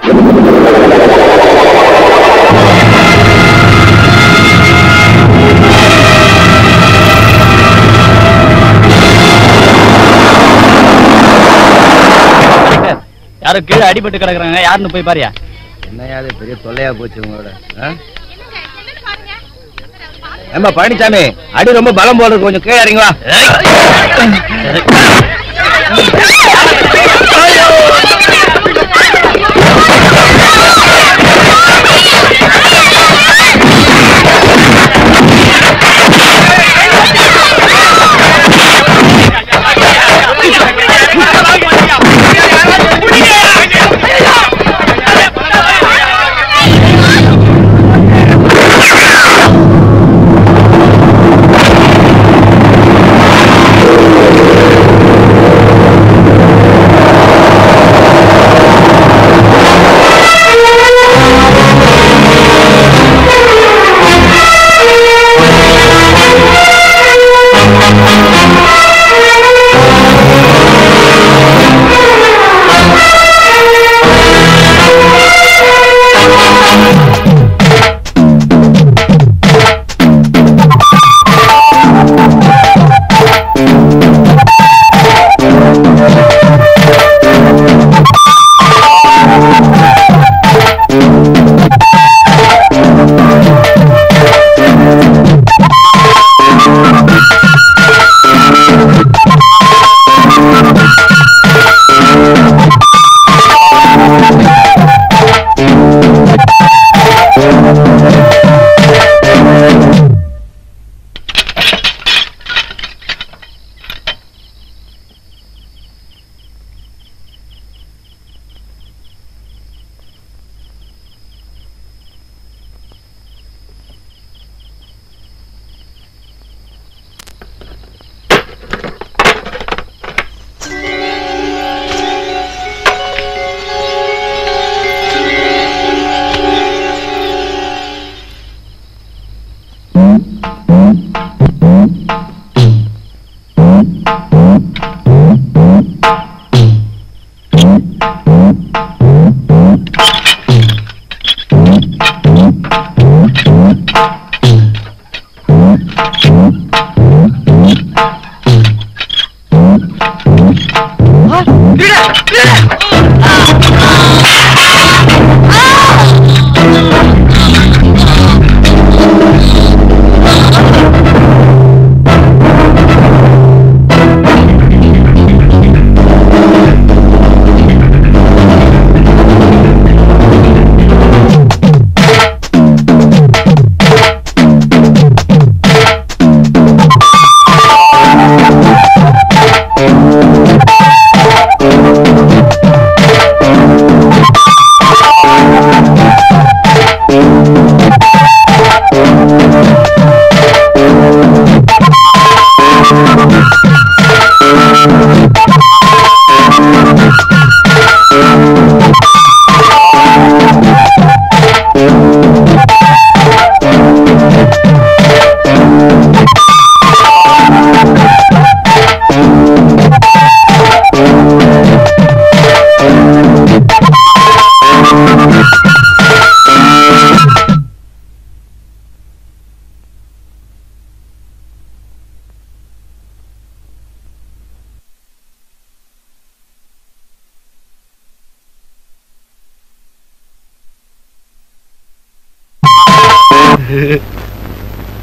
யாரோ கீழே அடிபட்டு கிடக்குறாங்க, யாருன்னு போய் பாரியா? என்னையாவது பெரிய தொல்லையா போச்சு உங்களோட. ஏம்பா பழனிசாமி, அடி ரொம்ப பலம் போடுறது, கொஞ்சம் கீழே இறங்குவா.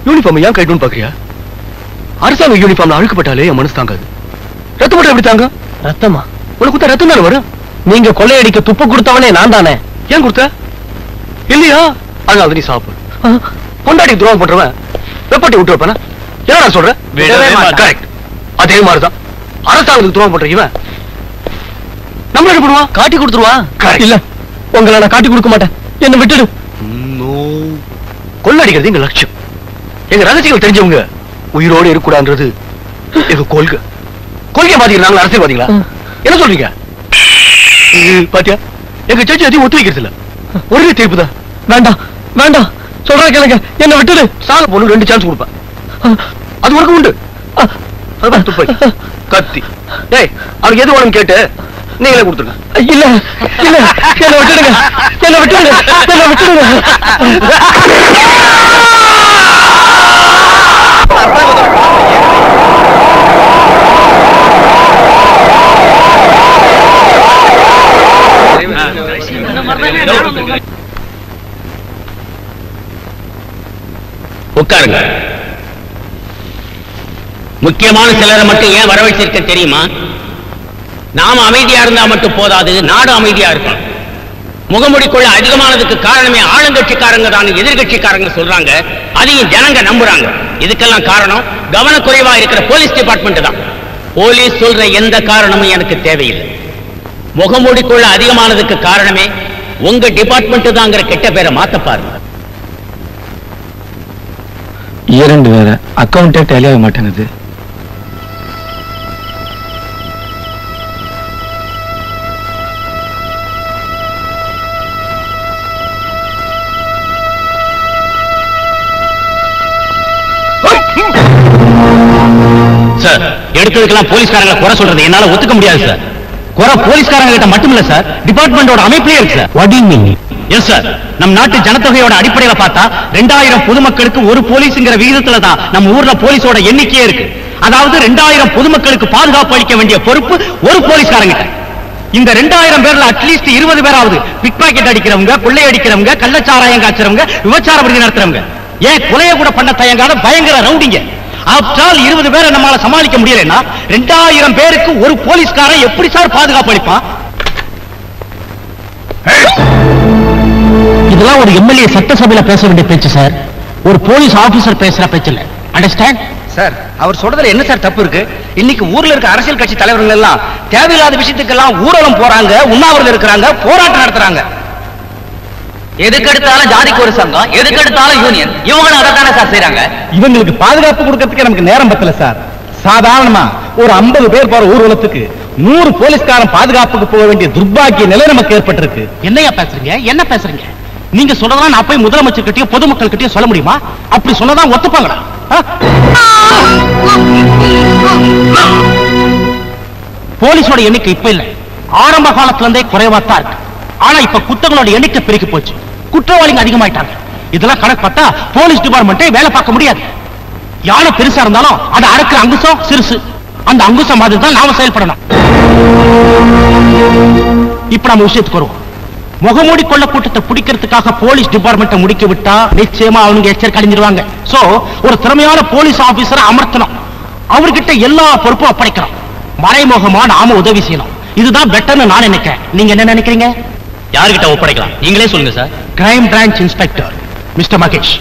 யூனிஃபார்ம் ஏன் கைட்டு பாக்குறியா? அரசாங்க யூனிஃபார்ம்ல அழுக்கப்பட்டாலே என் மனசு தாங்காது. ரத்தம் மட்டும் எப்படி தாங்க? ரத்தமா? உனக்கு கொடுத்த ரத்தம் தானே வரும். நீங்க கொள்ளையடிக்க துப்பு கொடுத்தவனே நான் தானே. ஏன் கொடுத்த? இல்லையா? அதனால நீ சாப்பிடு. கொண்டாடி துரோகம் பண்றவன் வெப்பட்டி விட்டு வைப்பானா? என்ன நான் சொல்றேன்? கரெக்ட். அதே மாதிரிதான் அரசாங்கத்துக்கு துரோகம் பண்ற இவன் நம்மள என்ன பண்ணுவான்? காட்டி கொடுத்துருவான். இல்ல, உங்களை நான் காட்டி கொடுக்க மாட்டேன், என்ன விட்டுடு. கொள்ளடிக்கிறது எங்க லட்சியம். எங்க ரகசியங்கள் தெரிஞ்சவங்க உயிரோடு இருக்கக்கூடாதுன்றது எங்க கொள்கை. கொள்கை பாத்தீங்களா? அரசியல்வாதிகளா? என்ன சொல்றீங்க? பாத்தியா, எங்க சர்ச்சை எதையும் ஒத்து வைக்கிறது இல்ல. ஒரே தீர்ப்பு தான். வேண்டாம் வேண்டாம், சொல்ற கேளுங்க, என்ன விட்டுடு. சாக பொண்ணு 2 சான்ஸ் கொடுப்பேன். அது உனக்கு உண்டு. கத்தி டேய், அவனுக்கு எது வேணும்னு கேட்டு நீங்களே கொடுத்துருங்க. இல்ல இல்ல என்ன விட்டுடுங்க, என்ன விட்டுடுங்க, என்ன விட்டுடுங்க. உட்காருங்க. முக்கியமான சிலரை மட்டும் ஏன் வரவழைச்சிருக்க தெரியுமா? நாம அமைதியா இருந்தா மட்டும் போதாது, நாடு அமைதியா இருக்கும். முகமுடிக்குள்ள அதிகமானதுக்கு காரணமே ஆளுங்கட்சிக்காரங்க தான் எதிர்கட்சிக்காரங்க சொல்றாங்க. அதையும் ஜனங்க நம்புறாங்க. இதுக்கெல்லாம் காரணம் கவனக்குறைவா இருக்கிற போலீஸ் டிபார்ட்மெண்ட் தான். போலீஸ் சொல்ற எந்த காரணமும் எனக்கு தேவையில்லை. முகமுடிக்குள்ள அதிகமானதுக்கு காரணமே உங்க டிபார்ட்மெண்ட் தாங்கிற கெட்ட பேரை மாத்த பாருங்க. இரண்டு வேற அக்கௌண்டே டேலி ஆக மாட்டேங்குது. சார், எடுத்ததுக்கெல்லாம் போலீஸ்காரங்களை குறை சொல்றது என்னால ஒத்துக்க முடியாது சார். குறை போலீஸ்காரங்க கிட்ட மட்டும் இல்ல சார், டிபார்ட்மெண்டோட அமைப்பிலே இருக்கு sir. What do you mean? Yes sir, நம் நாட்டு ஜனத்தொகையோட அடிப்படையில பார்த்தா 2000 பொதுமக்களுக்கு ஒரு போலீஸ்ங்கிற விகிதத்துல தான் நம்ம ஊர்ல போலீஸோட எண்ணிக்கையே இருக்கு. அதாவது 2000 பொதுமக்களுக்கு பாதுகாப்பு அளிக்க வேண்டிய பொறுப்பு ஒரு போலீஸ்காரங்க. இந்த 2000 பேர்ல அட்லீஸ்ட் 20 பேராவது பிக் பாக்கெட் அடிக்கிறவங்க, கொள்ளை அடிக்கிறவங்க, கள்ளச்சாராயம் காய்ச்சறவங்க, விபச்சார விடுதி நடத்துறவங்க, ஏன் கொலைய கூட பண்ண தயங்காத பயங்கர ரவுடிங்க. ஆப்டால் 20 பேரை நம்மளால சமாளிக்க முடியலன்னா 2000 பேருக்கு ஒரு போலீஸ்காரன் எப்படி சார் பாதுகாப்பு அளிப்பான்? இதெல்லாம் ஒரு எம்எல்ஏ சட்டசபையில பேச வேண்டிய பேச்சு சார், ஒரு போலீஸ் ஆபீசர் பேசுற பேச்சு இல்ல. அண்டர்ஸ்டாண்ட் சார், அவர் சொல்றதுல என்ன சார் தப்பு இருக்கு? இன்னைக்கு ஊர்ல இருக்க அரசியல் கட்சி தலைவர்கள் எல்லாம் தேவையில்லாத விஷயத்துக்கெல்லாம் ஊர்வலம் போறாங்க, உண்ணாவிரதம் இருக்கிறாங்க, போராட்டம் நடத்துறாங்க. எதுக்கு எடுத்தாலும் ஜாதிக்கு ஒரு சங்கம், எதுக்கு எடுத்தாலும் யூனியன், இவங்களும் அதைத்தானே சார் செய்யறாங்க. இவங்களுக்கு பாதுகாப்பு கொடுக்கறதுக்கு நமக்கு நேரம் பத்தல சார். சாதாரணமா ஒரு 50 பேர் போற ஊர்வலத்துக்கு 100 போலீஸ்காரன் பாதுகாப்புக்கு போக வேண்டிய துர்பாக்கிய நிலை நமக்கு ஏற்பட்டிருக்கு. என்னையா பேசுறீங்க? என்ன பேசுறீங்க? நீங்க சொல்றதா நான் போய் முதலமைச்சர் கிட்டயும் பொதுமக்கள் கிட்டயும் சொல்ல முடியுமா? அப்படி சொன்னதான் ஒத்துப்பாங்களா? போலீஸோட எண்ணிக்கை இப்ப இல்ல, ஆரம்ப காலத்துல இருந்தே குறைவாத்தான் இருக்கு. ஆனா இப்ப குற்றங்களோட எண்ணிக்கை பெருகி போச்சு, குற்றவாளிங்க அதிகமாயிட்டாங்க. இதெல்லாம் கணக்கு பார்த்தா போலீஸ் டிபார்ட்மெண்ட்டே வேலை பார்க்க முடியாது. யானை பெருசா இருந்தாலும் அதை அடக்குற அங்குசம் சிறுசு. அந்த அங்குசம் மாதிரி தான் நாம செயல்படணும். இப்ப நம்ம விஷயத்துக்கு வருவோம். முகமூடி கொள்ள கூட்டத்தை பிடிக்கிறதுக்காக போலீஸ் டிபார்ட்மெண்ட்டை முடிக்க விட்டா நிச்சயமா அவங்க எச்சரிக்கை அடைஞ்சிருவாங்க. சோ ஒரு திறமையான போலீஸ் ஆபீசரை அமர்த்தணும், அவர்கிட்ட எல்லா பொறுப்பும் ஒப்படைக்கணும். மறைமுகமா நாம உதவி செய்யணும். இதுதான் பெட்டர்னு நான் நினைக்கிறேன். நீங்க என்ன நினைக்கிறீங்க? யார்கிட்ட ஒப்படைக்கலாம் நீங்களே சொல்லுங்க sir. Crime branch inspector mister Mahesh.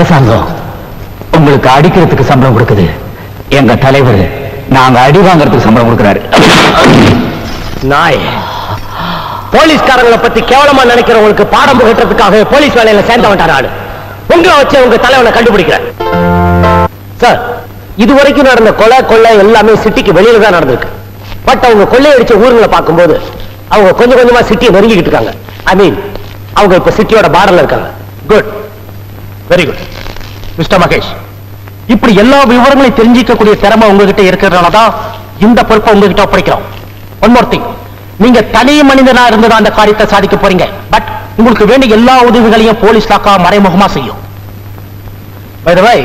அரசாங்கம் உங்களுக்கு அடிக்கிறதுக்கு சம்பளம் கொடுக்குது. எங்க தலைவர் நாங்க அடி வாங்கறதுக்கு சம்பளம் கொடுக்கிறாரு. நாய், போலீஸ்காரங்களை பத்தி கேவலமா நினைக்கிறவங்களுக்கு பாடம் புகட்டுறதுக்காக போலீஸ் வேலையில சேர்ந்தவன்டார் ஆளு. உங்களை வச்சு உங்க தலைவனை கண்டுபிடிக்கிறேன். சார், இதுவரைக்கும் நடந்த கொள்ளை எல்லாமே சிட்டிக்கு வெளியில தான் நடந்திருக்கு. பட் அவங்க கொள்ளையடிச்ச ஊர்களை பார்க்கும்போது அவங்க கொஞ்சம் கொஞ்சமா சிட்டியை நெருங்கிக்கிட்டு இருக்காங்க. ஐ மீன், அவங்க இப்ப சிட்டியோட பார்டர்ல இருக்காங்க. Good, very good. Mister Mahesh, இப்படி எல்லா விவரங்களையும் தெரிஞ்சிக்கக்கூடிய திறமை உங்ககிட்ட இருக்கிறதுனாலதான் இந்த பொறுப்பை உங்ககிட்ட ஒப்படைக்கிறோம். ஒன் மோர் திங், நீங்க தனி மனிதனா இருந்ததா அந்த காரியத்தை சாதிக்க போறீங்க. பட் உங்களுக்கு வேண்டிய எல்லா உதவிகளையும் போலீஸ் லாக்கா மறைமுகமா செய்யும். பை தி வே,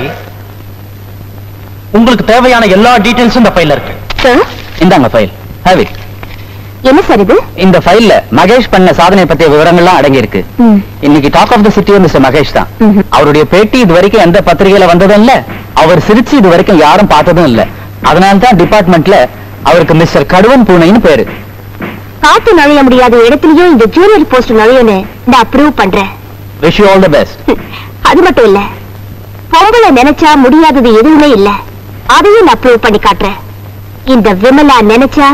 உங்களுக்கு தேவையான எல்லா டீடைல்ஸும் இந்த ஃபைல்ல இருக்கு. சார், இந்தாங்க ஃபைல். Have it. என்ன சார் இது? இந்த ஃபைல்ல மகேஷ் பண்ண சாதனை பத்திய விவரங்கள்லாம் அடங்கி இருக்கு. இன்னைக்கு talk of the city mister Mahesh தான். அவருடைய பேட்டி இது வரைக்கும் எந்த பத்திரிகையில வந்ததும் இல்ல, அவர் சிரிச்சு இது வரைக்கும் யாரும் பார்த்ததும் இல்ல. அதனால தான் டிபார்ட்மெண்ட்ல அவருக்கு மிஸ்டர் கடுவன் பூனைன்னு பேரு. காத்து நுழைய முடியாத இடத்துலயும் இந்த ஜூனியர் போஸ்ட் நுழையன்னு நான் அப்ரூவ் பண்றேன். Wish you all the best. அது மட்டும் இல்ல, பொம்பளை நினைச்சா முடியாதது எதுவுமே இல்ல, அதையும் நான் அப்ரூவ் பண்ணி காட்டுறேன். இந்த விமலா நினைச்சா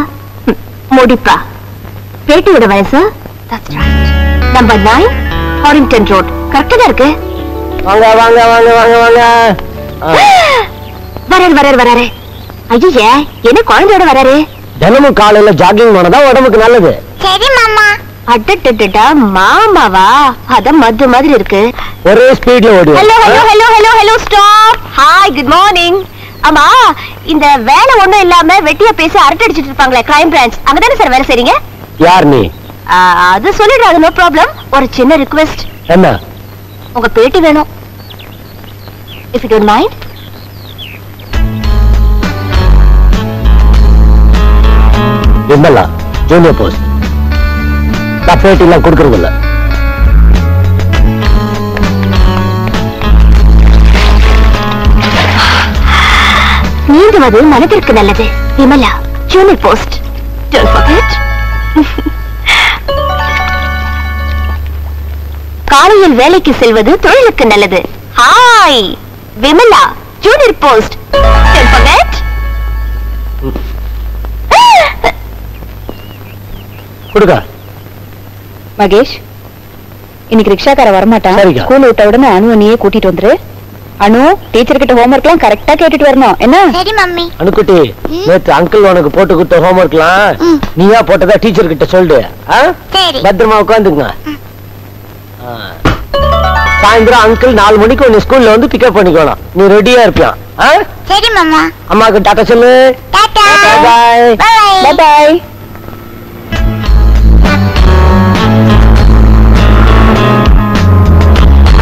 முடிப்பா. பேட்டியோட வயசு நம்பர் 9 ஹாரிங்டன் ரோட். கரெக்டா தான் இருக்கு. வாங்க வாங்க வாங்க வாங்க வாங்க. வராரு. ஐயே, என்ன குழந்தையோட வராரு? தினமும் காலையில ஜாகிங் பண்ணதான் உடம்புக்கு நல்லது. சரி மாமா. அட்டட்டட்டா, மாமாவா? அத மது மாதிரி இருக்கு. ஒரே ஸ்பீட்ல ஓடி. Hello stop. Hi, good morning. ஆமா, இந்த வேலை ஒண்ணும் இல்லாம வெட்டியா பேசி அரட்டை அடிச்சிட்டு இருப்பாங்களே, கிரைம் பிரான்ச், அங்கதானே சார் வேலை செய்றீங்க? யார் நீ? அது சொல்லிடுறாங்க, நோ ப்ராப்ளம். ஒரு சின்ன ரிக்வெஸ்ட். என்ன? உங்க பேட்டி வேணும், if you don't mind. Vimala, junior post. நான் பேட்டி எல்லாம் கொடுக்கறது இல்ல. நீந்துவது மனதிற்கு நல்லது. Vimala, junior post. Don't forget. காலையில் வேலைக்கு செல்வது தொழிலுக்கு நல்லது. Hi, Vimala, junior post. Don't forget. கொடுக்க. மகேஷ், இன்னைக்கு ரிக்ஷாக்கார வரமாட்டான். சரிக்கா. ஸ்கூல் விட்ட உடனே அனு நீயே கூட்டிட்டு வந்துரு. அனு, டீச்சர் கிட்ட ஹோம்வொர்க் எல்லாம் கரெக்டா கேட்டுட்டு வரணும். என்ன? சரி மம்மி. அனுக்குட்டி, நேத்து அங்கிள் உனக்கு போட்டு கொடுத்த ஹோம்வொர்க்லாம் நீயா போட்டதா டீச்சர் கிட்ட சொல்லு. சரி. பத்திரமா உட்காந்துங்க. சாயந்தரம் அங்கிள் 4 மணிக்கு உன்னை ஸ்கூல்ல வந்து பிக்கப் பண்ணிக்கணும். நீ ரெடியா இருப்பியா? சரி மாமா. அம்மாக்கு டாட்டா சொல்லு. டாடா. பாய். Bye bye.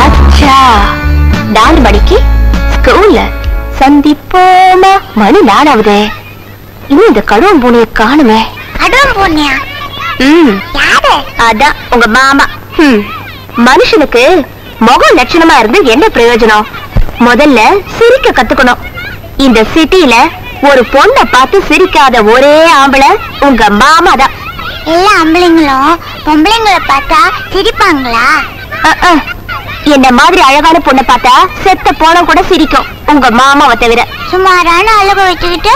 அச்சா, 4 மணிக்கு ஸ்கூல்ல சந்திப்போமா? மணி 4 ஆகுதே. இன்னும் இந்த கடுவன் பூனைய காணுமே. கடுவன் பூனையா? யாரு? அதான் உங்க மாமா. மனுஷனுக்கு முகம் லட்சணமா இருந்து என்ன பிரயோஜனம்? முதல்ல சிரிக்க கத்துக்கணும். இந்த சிட்டில ஒரு பொண்ணை பார்த்து சிரிக்காத ஒரே ஆம்பளை உங்க மாமா தான். எல்லா ஆம்பளைங்களும் பொம்பளைங்களை பார்த்தா சிரிப்பாங்களா? என்ன மாதிரி அழகான பொண்ணை பார்த்தா செத்த போன கூட சிரிக்கும், உங்க மாமாவை தவிர. சுமாரான அழகு வச்சுக்கிட்டு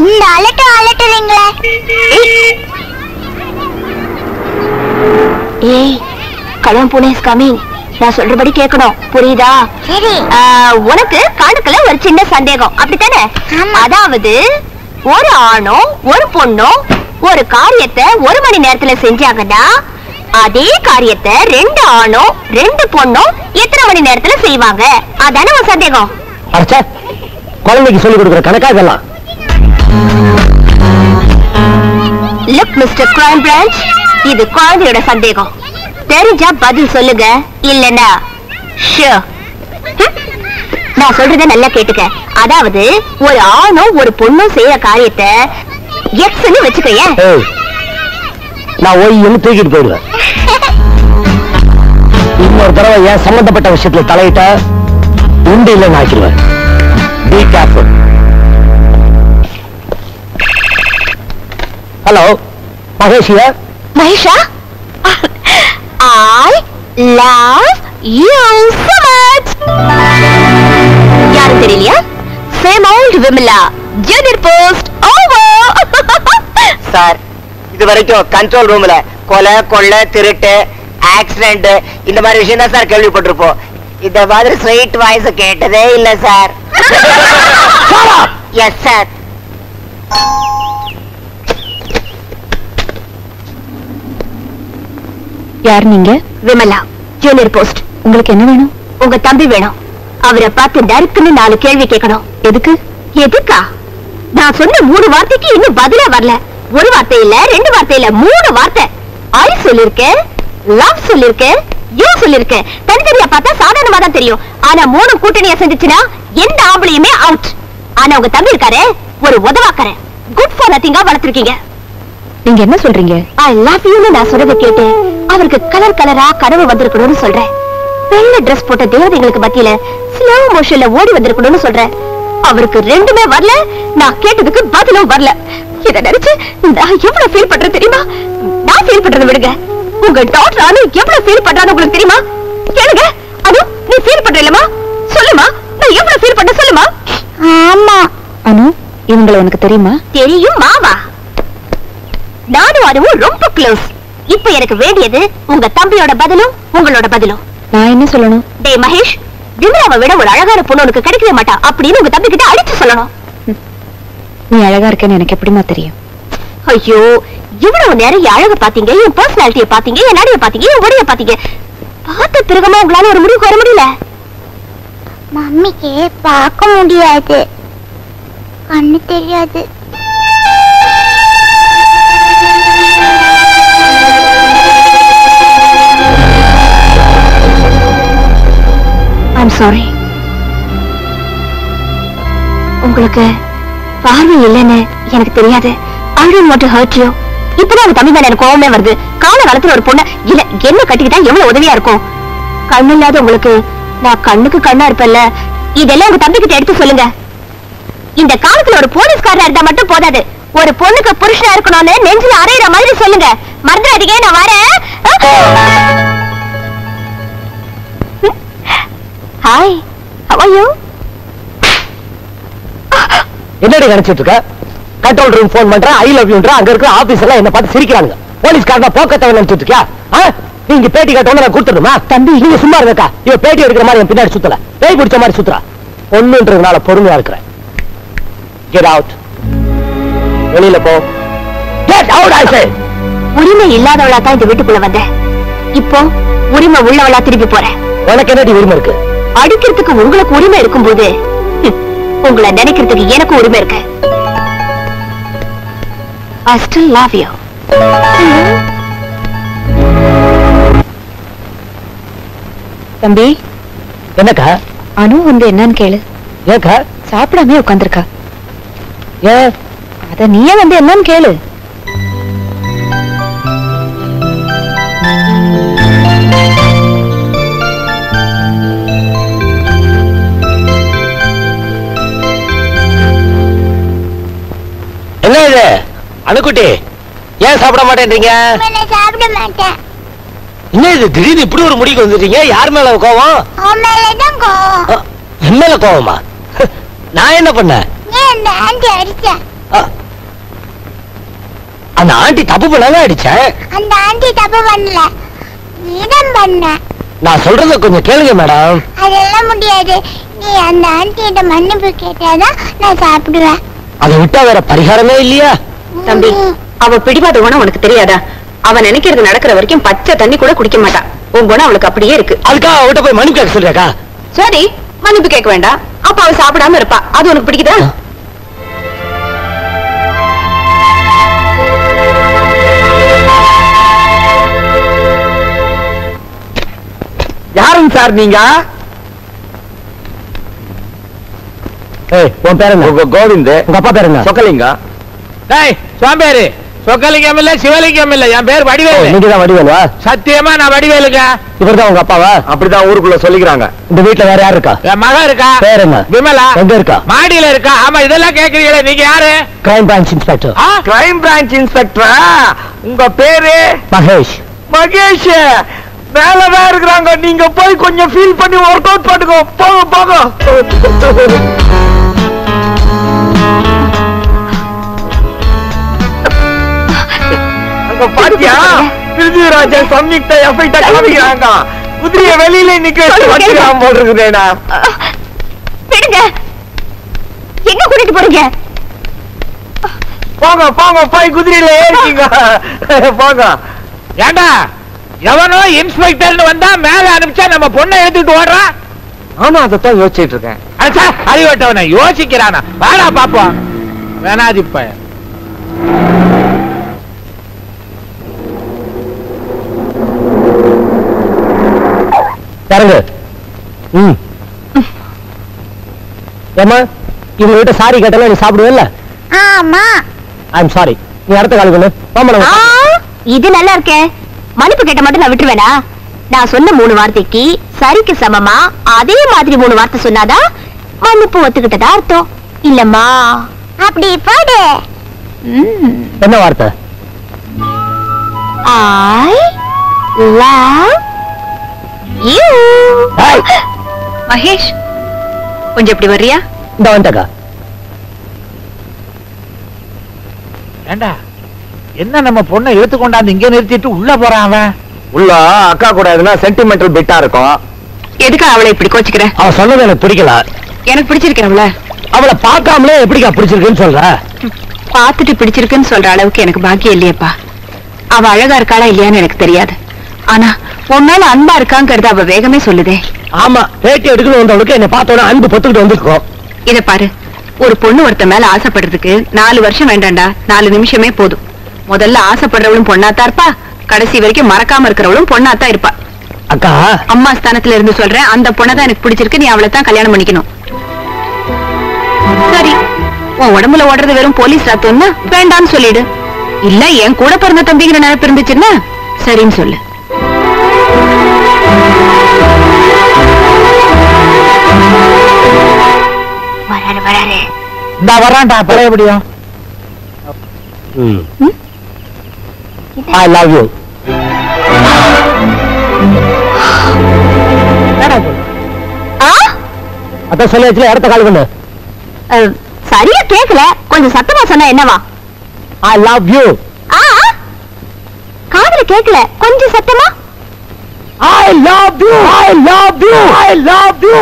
இந்த அலட்டுறீங்களே. ஏய், கடன் பூனை இஸ் கமிங். நான் சொல்றபடி கேட்கணும், புரியுதா? சரி. உனக்கு கணக்குல ஒரு சின்ன சந்தேகம், அப்படித்தானே? அதாவது ஒரு ஆணோ ஒரு பொண்ணோ ஒரு காரியத்தை 1 மணி நேரத்துல செஞ்சாங்கன்னா அதே காரியத்தை 2 ஆணோ 2 பொண்ணோ எத்தனை மணி நேரத்துல செய்வாங்க? அதானே உன் சந்தேகம்? குழந்தைக்கு சொல்லிக் கொடுக்குற கணக்கா இதெல்லாம்? லுக் மிஸ்டர் கிரைம் பிரான்ச், இது குழந்தையோட சந்தேகம். தெரிஞ்சா பதில் சொல்லுங்க, இல்லன்னா நான் சொல்றத நல்லா கேட்டுக்க. அதாவது ஒரு ஆணோ ஒரு பொண்ணும் செய்யற காரியத்தை எக்ஸ்ன்னு வச்சுக்கைய. நான் ஒய்ன்னு தூக்கிட்டு போயிடுவேன். இன்னொரு தடவை ஏன் சம்பந்தப்பட்ட விஷயத்துல தலையிட்ட உண்டு இல்லைன்னு ஆக்கிடுவேன். Be careful. ஹலோ, மகேஷியா? மகேஷா, I love you so much. Vimala junior post over. Sir இது வரைக்கும் கண்ட்ரோல் ரூம்ல கொலை கொள்ளை திருட்டு ஆக்சிடென்ட் இந்த மாதிரி விஷயம் தான் சார் கேள்விப்பட்டிருப்போம். இந்த மாதிரி ஸ்ட்ரைட் வாய்ஸ் கேட்டதே இல்ல சார். Yes sir. யார் நீங்க? Vimala junior post. உங்களுக்கு என்ன வேணும்? உங்க தம்பி வேணும். அவரை பார்த்து நறுக்குன்னு 4 கேள்வி கேட்கணும். எதுக்கு? எதுக்கா? நான் சொன்ன 3 வார்த்தைக்கு இன்னும் பதிலே வரல. ஒரு வார்த்தை இல்ல, 2 வார்த்தை இல்ல, 3 வார்த்தை. ஐ சொல்லிருக்கேன், லவ் சொல்லிருக்கேன், யூ சொல்லிருக்கேன். தனித்தனியா பார்த்தா சாதாரணமா தான் தெரியும். ஆனா 3 கூட்டணியா செஞ்சுச்சுன்னா எந்த ஆம்பளையுமே அவுட். ஆனா உங்க தம்பி இருக்காரே ஒரு உதவாக்கறேன். Good for நதிங்கா வளர்த்திருக்கீங்க. நீங்க என்ன சொல்றீங்க? ஐ லவ் யூன்னு நான் சொல்றதை கேட்டு அவருக்கு கலர் கலரா கனவு வந்திருக்கணும்னு சொல்றேன். வெள்ளை டிரெஸ் போட்ட தேவதைகளுக்கு மத்தியில ஸ்லோ மோஷன்ல ஓடி வந்திருக்கணும்னு சொல்றேன். அவருக்கு 2மே வரல, நான் கேட்டதுக்கு பதிலும் வரல. இத நினைச்சு நான் எவ்வளவு ஃபீல் பண்றேன் தெரியுமா? நான் ஃபீல் பண்றதை விடுங்க, உங்க டாக்டர் அனு எவ்வளவு ஃபீல் பண்றான்னு உங்களுக்கு தெரியுமா? கேளுங்க. அனு, நீ ஃபீல் பண்ற இல்லமா? சொல்லுமா, நான் எவ்வளவு ஃபீல் பண்ற சொல்லுமா? ஆமா. அனு, இவங்களை உனக்கு தெரியுமா? தெரியும் மாவா. நானும் அதுவும் ரொம்ப க்ளோஸ். இப்ப எனக்கு வேண்டியது உங்க தம்பியோட பதிலும் உங்களோட பதிலும். நான் என்ன சொல்லணும்? டே மகேஷ், விமலாவை விட ஒரு அழகான பொண்ணு உனக்கு கிடைக்கவே மாட்டா அப்படின்னு உங்க தம்பி கிட்ட அடிச்சு சொல்லணும். நீ அழகா இருக்கேன்னு எனக்கு எப்படிமா தெரியும்? ஐயோ, இவ்வளவு நேரம் என் அழக பாத்தீங்க, என் பர்சனாலிட்டியை பாத்தீங்க, என் நடைய பாத்தீங்க, என் உடைய பாத்தீங்க. பார்த்த பிறகுமா உங்களால ஒரு முடிவுக்கு வர முடியல? மம்மிக்கு பார்க்க முடியாது, கண்ணு தெரியாது. I'm sorry. உங்களுக்கு பார்வை இல்லைன்னு எனக்கு தெரியாது. I don't want to hurt you. இப்பதான் உங்க தம்பி மேல எனக்கு கோவமே வருது. கால காலத்துல ஒரு பொண்ணு இல்ல என்ன கட்டிக்கிட்டா எவ்வளவு உதவியா இருக்கும். கண்ணு இல்லாத உங்களுக்கு நான் கண்ணுக்கு கண்ணா இருப்பேன்ல, இதெல்லாம் உங்க தம்பி கிட்ட எடுத்து சொல்லுங்க. இந்த காலத்துல ஒரு போலீஸ்காரா இருந்தா மட்டும் போதாது, ஒரு பொண்ணுக்கு புருஷனா இருக்கணும்னு நெஞ்சில அரையிற மாதிரி சொல்லுங்க. மறந்துடாதீங்க, நான் வரேன். Hi, how are you? என்னடி நினைச்சிட்டு இருக்க? கண்ட்ரோல் ரூம் போன் பண்ற, ஐ லவ் யூன்ற, அங்க இருக்கிற ஆபீஸ் எல்லாம் என்ன பார்த்து சிரிக்கிறாங்க. போலீஸ்காரனா போக்கத்தவன் நினைச்சிட்டு இருக்கியா? நீங்க பேட்டி கேட்டவன நான் கொடுத்துடுமா? தம்பி நீங்க சும்மா இருக்கா? இவ பேட்டி எடுக்கிற மாதிரி என் பின்னாடி சுத்தல, பேய் பிடிச்ச மாதிரி சுத்துறா. ஒண்ணுன்றதுனால பொறுமையா இருக்கிறேன். Get out. வெளியில போ. Get out I say. உரிமை இல்லாதவளா தான் இந்த வீட்டுக்குள்ள வந்தேன். இப்போ உரிமை உள்ளவளா திருப்பி போறேன். உனக்கு என்னடி உரிமை இருக்கு? அடிக்கிறதுக்கு உங்களுக்கு உரிமை இருக்கும்போது உங்களை நினைக்கிறதுக்கு எனக்கு உரிமை இருக்கு. I still love you. தம்பி, என்னக்கா? அனு வந்து என்னன்னு கேளு. ஏக்கா? சாப்பிடாமே உட்காந்துருக்கா. ஏன்? அத நீயே வந்து என்னன்னு கேளு. என்ன இது அணுக்குட்டி, ஏன் சாப்பிட மாட்டேன்றீங்க? நான் சாப்பிட மாட்டேன். என்ன இது திடீர்னு இப்படி ஒரு முடிக்கு வந்துட்டீங்க? யார் மேல கோவம்? அவன் மேலதான் கோவம். என் மேல கோவமா? நான் என்ன பண்ணேன்? நீ அந்த ஆண்டி அடிச்ச. அந்த ஆண்டி தப்பு பண்ணாங்க அடிச்சேன். அந்த ஆண்டி தப்பு பண்ணல, நீதான் பண்ண. நான் சொல்றத கொஞ்சம் கேளுங்க மேடம். அதெல்லாம் முடியாது. நீ அந்த ஆண்டிகிட்ட மன்னிப்பு கேட்டாதான் நான் சாப்பிடுவேன். அதை விட்டா வேற பரிகாரமே இல்லையா? தம்பி, அவ பிடிவாத குணம் உனக்கு தெரியாதா? அவ நினைக்கிறது நடக்கிற வரைக்கும் பச்சை தண்ணி கூட குடிக்க மாட்டா. உன் குணம் அவளுக்கு அப்படியே இருக்கு. அதுக்காக அவட்ட போய் மன்னிப்பு கேட்க சொல்றியாக்கா? சரி, மன்னிப்பு கேட்க வேண்டாம். அப்ப அவ சாப்பிடாம இருப்பா. அது உனக்கு பிடிக்குதா? யாருங்க சார் நீங்க? உன் பேர் என்ன? கோவிந்த். உங்க அப்பா பேர் என்ன? சொக்கலிங்கம். டேய் சோம்பேறி, சொக்கலிங்கம் இல்ல சிவலிங்கம் இல்ல, என் பேர் வடிவேலு. நீங்க தான் வடிவேலா? சத்தியமா நான் வடிவேலுங்க. இவர்தான் உங்க அப்பாவா? அப்படிதான் ஊருக்குள்ள சொல்லிக்கிறாங்க. இந்த வீட்டுல வேற யாரு இருக்கா? என் மகன் இருக்கா. பேர் என்ன? விமலா. எங்க இருக்கா? மாடியில இருக்கா. ஆமா, இதெல்லாம் கேக்குறீங்களே, நீங்க யாரு? Crime branch inspector. Crime branch இன்ஸ்பெக்டரா? உங்க பேரு? மகேஷ். மகேஷ் மேலதான் இருக்கிறாங்க. நீங்க போய் கொஞ்சம் ஃபீல் பண்ணி ஒர்க் அவுட் பண்ணுங்க. போங்க போங்க. அங்க பாத்தியா பிருத்திவிராஜன் சம்யுக்தா எஃபெக்டா காமிக்கிறாங்க. குதிரைய வெளியில நிக்க வச்சுக்காம போட்டுருக்குறேனா. விடுங்க. எங்க கூட்டிட்டு போறீங்க? போங்க போங்க போய் குதிரையில ஏறிங்க போங்க. ஏண்டா எவனோ இன்ஸ்பெக்டர்னு வந்தா மேல அனுப்பிச்சா நம்ம பொண்ணை எடுத்துட்டு ஓடுறான். ஆமா அதான் யோசிச்சுட்டு இருக்கேன். அறிவட்டவன யோசிக்கிறானா? வாடா பாப்போம். வேணாதிப்ப பாருங்க. ஏமா இவங்க கிட்ட சாரி கேட்டாலும் நீ சாப்பிடுவேல்ல? ஆமா. I'm sorry. நீ அடுத்த காலுக்கு இது நல்லா இருக்கே. மன்னிப்பு கேட்ட மட்டும் நான் விட்டுருவேனா? நான் சொன்ன 3 வார்த்தைக்கு சரிக்கு சமமா அதே மாதிரி 3 வார்த்தை சொன்னாதான் மன்னிப்பு ஒத்துக்கிட்டதா அர்த்தம். இல்லம்மா அப்படி போடு. என்ன வார்த்தை? I love you. மகேஷ் கொஞ்சம் இப்படி வர்றியா? இந்த வந்துட்டக்கா. ஏண்டா என்ன நம்ம பொண்ணை இழுத்து கொண்டாந்து இங்க நிறுத்திட்டு உள்ள போறான் அவன்? உள்ள அக்கா கூட எதுனா சென்டிமெண்டல் பிட்டா இருக்கும். எதுக்கு அவளை இப்படி கோச்சிக்கிற? அவன் சொன்னது எனக்கு பிடிக்கல. எனக்கு பிடிச்சிருக்கிறவள அவளை பார்க்காமலே எப்படிக்கா பிடிச்சிருக்குன்னு சொல்ற? பார்த்துட்டு பிடிச்சிருக்குன்னு சொல்ற அளவுக்கு எனக்கு பாக்கியம் இல்லையப்பா. அவ அழகா இருக்காளா இல்லையான்னு எனக்கு தெரியாது. ஆனா உன் மேல அன்பா இருக்காங்கிறது அவ வேகமே சொல்லுதே. ஆமா பேட்டி எடுக்கணும் வந்தவளுக்கு என்ன பார்த்தோட அன்பு பொத்துக்கிட்டு வந்திருக்கோம். இத பாரு, ஒரு பொண்ணு ஒருத்த மேல ஆசைப்படுறதுக்கு 4 வருஷம் வேண்டாண்டா, 4 நிமிஷமே போதும். முதல்ல ஆசைப்படுறவளும் பொண்ணாத்தா இருப்பா, கடைசி வரைக்கும் மறக்காம இருக்கிறவளும் பொண்ணாத்தான் இருப்பா. அக்கா அம்மா ஸ்தானத்துல இருந்து சொல்றேன், அந்த பொண்ணதான் எனக்கு பிடிச்சிருக்கு, நீ அவளை தான் கல்யாணம் பண்ணிக்கணும். சரி, உன் உடம்புல ஓடுறது வெறும் போலீஸ் ராத்தோன்னா வேண்டான்னு சொல்லிடு. இல்ல என் கூட பிறந்த தம்பிங்கிற நினைப்பு இருந்துச்சுன்னா சரின்னு சொல்லு. இந்த வரான்டா பழையபடியும். I love you. அதான் சொல்லியாச்சுல அடுத்த கால் பண்ணு. சரியா கேக்கல, கொஞ்சம் சத்தமா சொன்னா என்னவா? I love you. காதுல கேக்கல, கொஞ்சம் சத்தமா. I love you. I love you. I love you.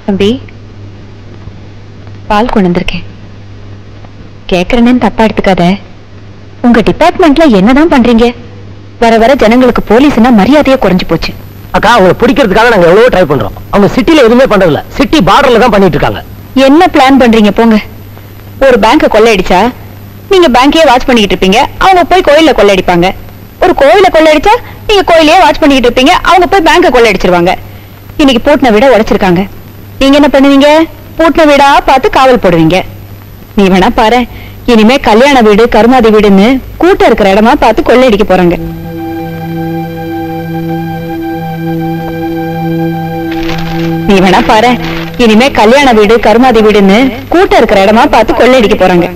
தம்பி, பால் கொண்டு வந்திருக்கேன். கேக்குறேன்னு தப்பா எடுத்துக்காத. உங்க டிபார்ட்மெண்ட்ல என்னதான் பண்றீங்க? வர வர ஜனங்களுக்கு போலீஸ்னா மரியாதையே குறைஞ்சு போச்சு. அக்கா அவங்க பிடிக்கிறதுக்காக நாங்க எவ்வளவு ட்ரை பண்றோம். அவங்க சிட்டில எதுவுமே பண்றதில்ல, சிட்டி பார்டர்ல தான் பண்ணிட்டு இருக்காங்க. என்ன பிளான் பண்றீங்க போங்க. ஒரு பேங்க கொள்ளையடிச்சா நீங்க பேங்கையே வாட்ச் பண்ணிட்டு இருப்பீங்க, அவங்க போய் கோயில கொள்ளையடிப்பாங்க. ஒரு கோயில கொள்ளையடிச்சா நீங்க கோயிலையே வாட்ச் பண்ணிட்டு இருப்பீங்க, அவங்க போய் பேங்க கொள்ளையடிச்சிருவாங்க. இன்னைக்கு போட்டின விட உடைச்சிருக்காங்க. நீங்க என்ன பண்ணுவீங்க? பூட்டின வீடா பார்த்து காவல் போடுவீங்க. நீ வேணா பாரு, இனிமே கல்யாண வீடு கருமாதி வீடுன்னு கூட்டம் இருக்கிற இடமா பார்த்து கொள்ளையடிக்க போறாங்க. நீ வேணா பாரு, இனிமே கல்யாண வீடு கருமாதி வீடுன்னு கூட்டம் இருக்கிற இடமா பார்த்து கொள்ளையடிக்க போறாங்க.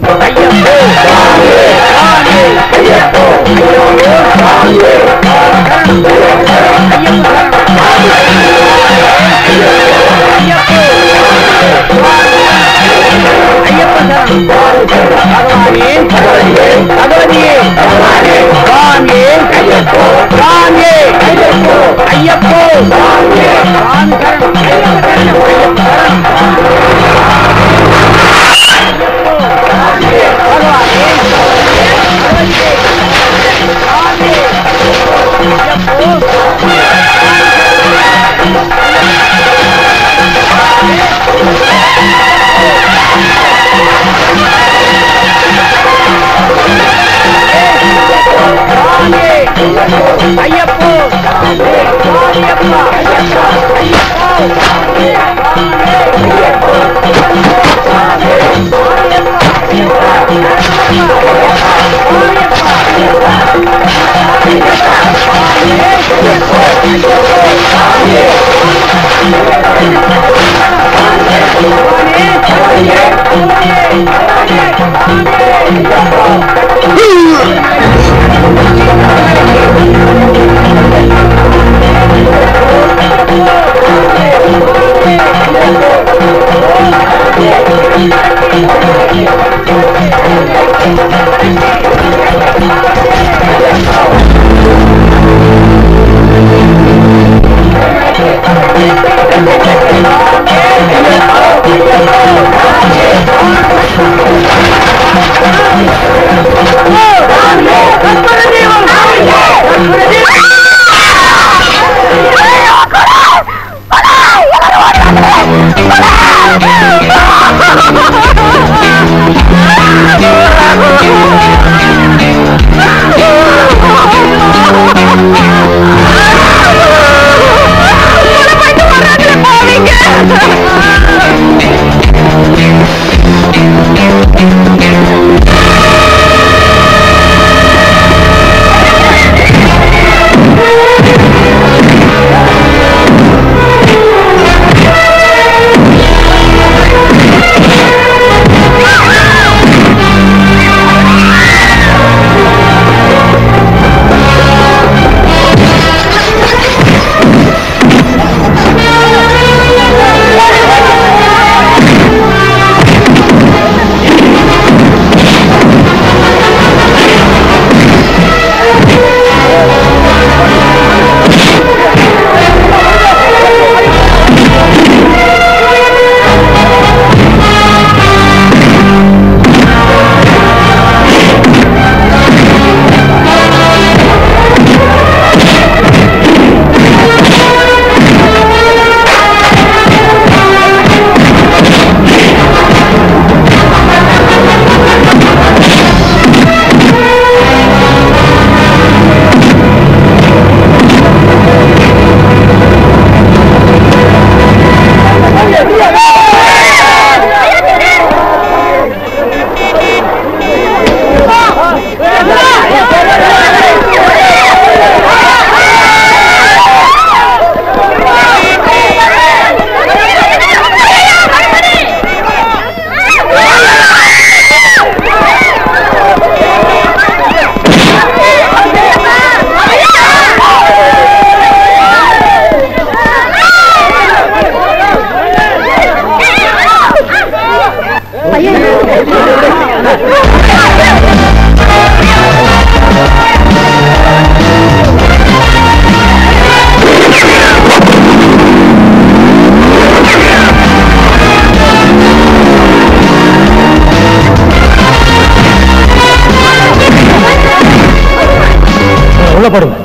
கொல்லப்படும்.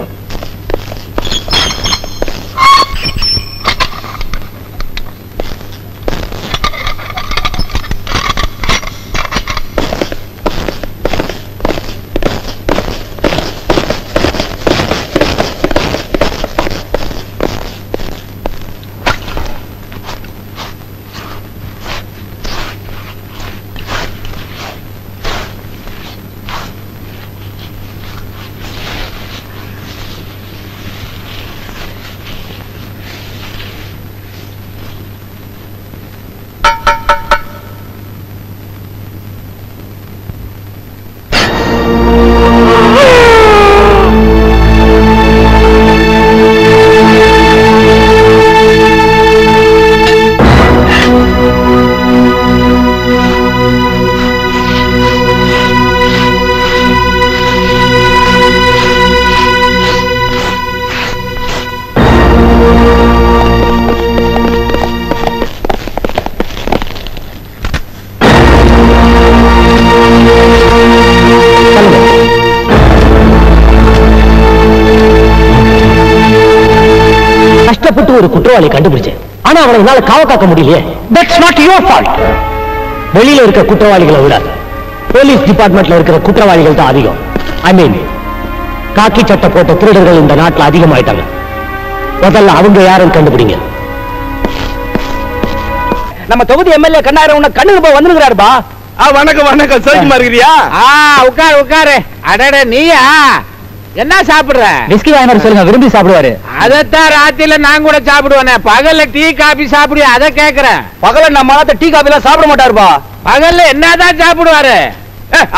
ஒரு குற்றவாளி கண்டுபிடிச்சேன். ஆனா அவனால காவ காக்க முடியலையே. That's not your fault. வெளியில இருக்க குற்றவாளிகளை விட போலீஸ் டிபார்ட்மெண்ட்ல இருக்கிற குற்றவாளிகள் தான் அதிகம். ஐ மீன் காக்கி சட்டை போட்ட திருடர்கள் இந்த நாட்டில் அதிகமாயிட்டாங்க. முதல்ல அவங்க யாரும் கண்டுபிடிங்க. நம்ம தொகுதி எம்எல்ஏ கண்ணாயிரம் உன்ன கண்ணுக்கு போய் வந்துருக்கிறாருப்பா. வணக்கம் வணக்கம். சௌக்கியமா இருக்கிறியா? உட்காரு உட்காரு. அடட நீயா என்ன சாப்பிடுற? விஸ்கி வாங்கினாரு சொல்லுங்க, விரும்பி சாப்பிடுவாரு. அதத்தான் ராத்திரில நான் கூட சாப்பிடுவேனே. பகல்ல டீ காபி சாப்பிடுவியா? அதை கேக்குறேன். பகல நம்ம டீ காபி எல்லாம் சாப்பிட மாட்டாருப்பா. பகல்ல என்னதான் சாப்பிடுவாரு?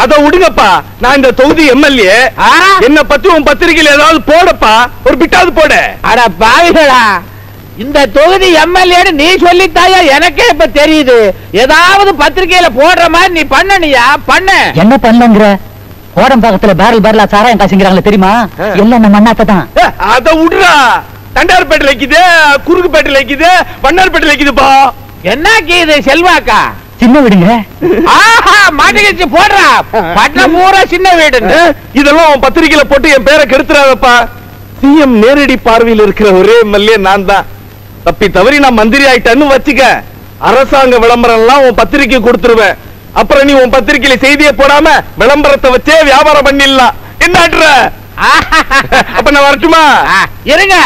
அத விடுங்கப்பா. நான் இந்த தொகுதி எம்எல்ஏ. என்ன பத்தி உன் பத்திரிகையில ஏதாவது போடப்பா, ஒரு பிட்டாவது போட. அட பாவிகளா, இந்த தொகுதி எம்எல்ஏ நீ சொல்லித்தாயா? எனக்கே இப்ப தெரியுது. ஏதாவது பத்திரிகையில போடுற மாதிரி நீ பண்ணனியா? பண்ண என்ன பண்ணலங்கிற? கோடம் பக்கத்துல பேரல் பேரலா சாராயம் காசுங்கிறாங்களே தெரியுமா? எல்லாம் நம்ம அண்ணாத்தான். அத விடுறா. தண்டார்பேட்டையில இருக்குது, குறுக்குப்பேட்டையில இருக்குது, வண்ணார்பேட்டையில இருக்குதுப்பா. என்ன இது செல்வாக்கா? சின்ன வீடுங்க. மாட்டிக்கிச்சு போடுறா. பட்டம் பூரா சின்ன வீடு. இதெல்லாம் உன் பத்திரிகையில போட்டு என் பேரை கெடுத்துறாதப்பா. சிஎம் நேரடி பார்வையில் இருக்கிற ஒரே எம்எல்ஏ நான் தான். தப்பி தவறி நான் மந்திரி ஆயிட்டேன்னு வச்சுக்க, அரசாங்க விளம்பரம் எல்லாம் உன் பத்திரிக்கை கொடுத்துருவேன். அப்புறம் நீ உன் பத்திரிகையில செய்தியை போடாம விளம்பரத்தை வச்சே வியாபாரம் பண்ணிடலாம். என்ன அப்ப நான் வரட்டுமா? இருங்க,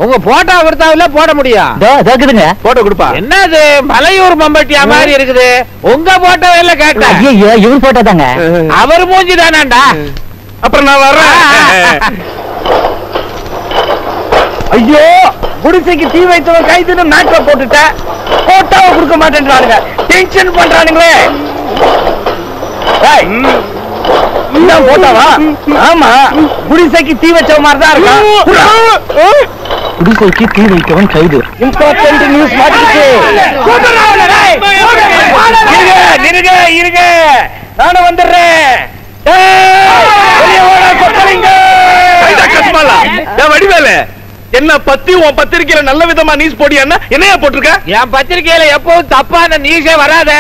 உங்க போட்டோ கொடுத்தாவில போட முடியும். போட்டோ கொடுப்பா. என்னது மலையூர் மம்பட்டியா மாதிரி இருக்குது? உங்க போட்டோ எல்லாம் கேட்டா இவன் போட்டோ தாங்க. அவர் மூஞ்சி தானாண்டா. அப்புறம் நான் வர்றேன். ஐயோ, குடிசைக்கு தீ வைத்தவன் கைதுன்னு நாட்டை போட்டுட்டேன். போட்டோவை கொடுக்க மாட்டேன்றானுங்க. டென்ஷன் பண்றானுங்களே. போட்டாவா? ஆமா, குடிசைக்கு தீ வச்ச மாதிரி தான் இருக்கா. குடிசைக்கு தீ வைத்தவன் கைது. இம்பார்ட்டன்ட் நியூஸ் மாட்டிக்கிச்சு. இருங்க இருங்க, நானும் வந்துடுறேன். வடிவேல என்ன பத்தி உன் பத்திரிகையில நல்ல விதமா நியூஸ் போடியான்னா என்னையா போட்டிருக்க? என் பத்திரிகையில எப்பவும் தப்பான நியூஸே வராத.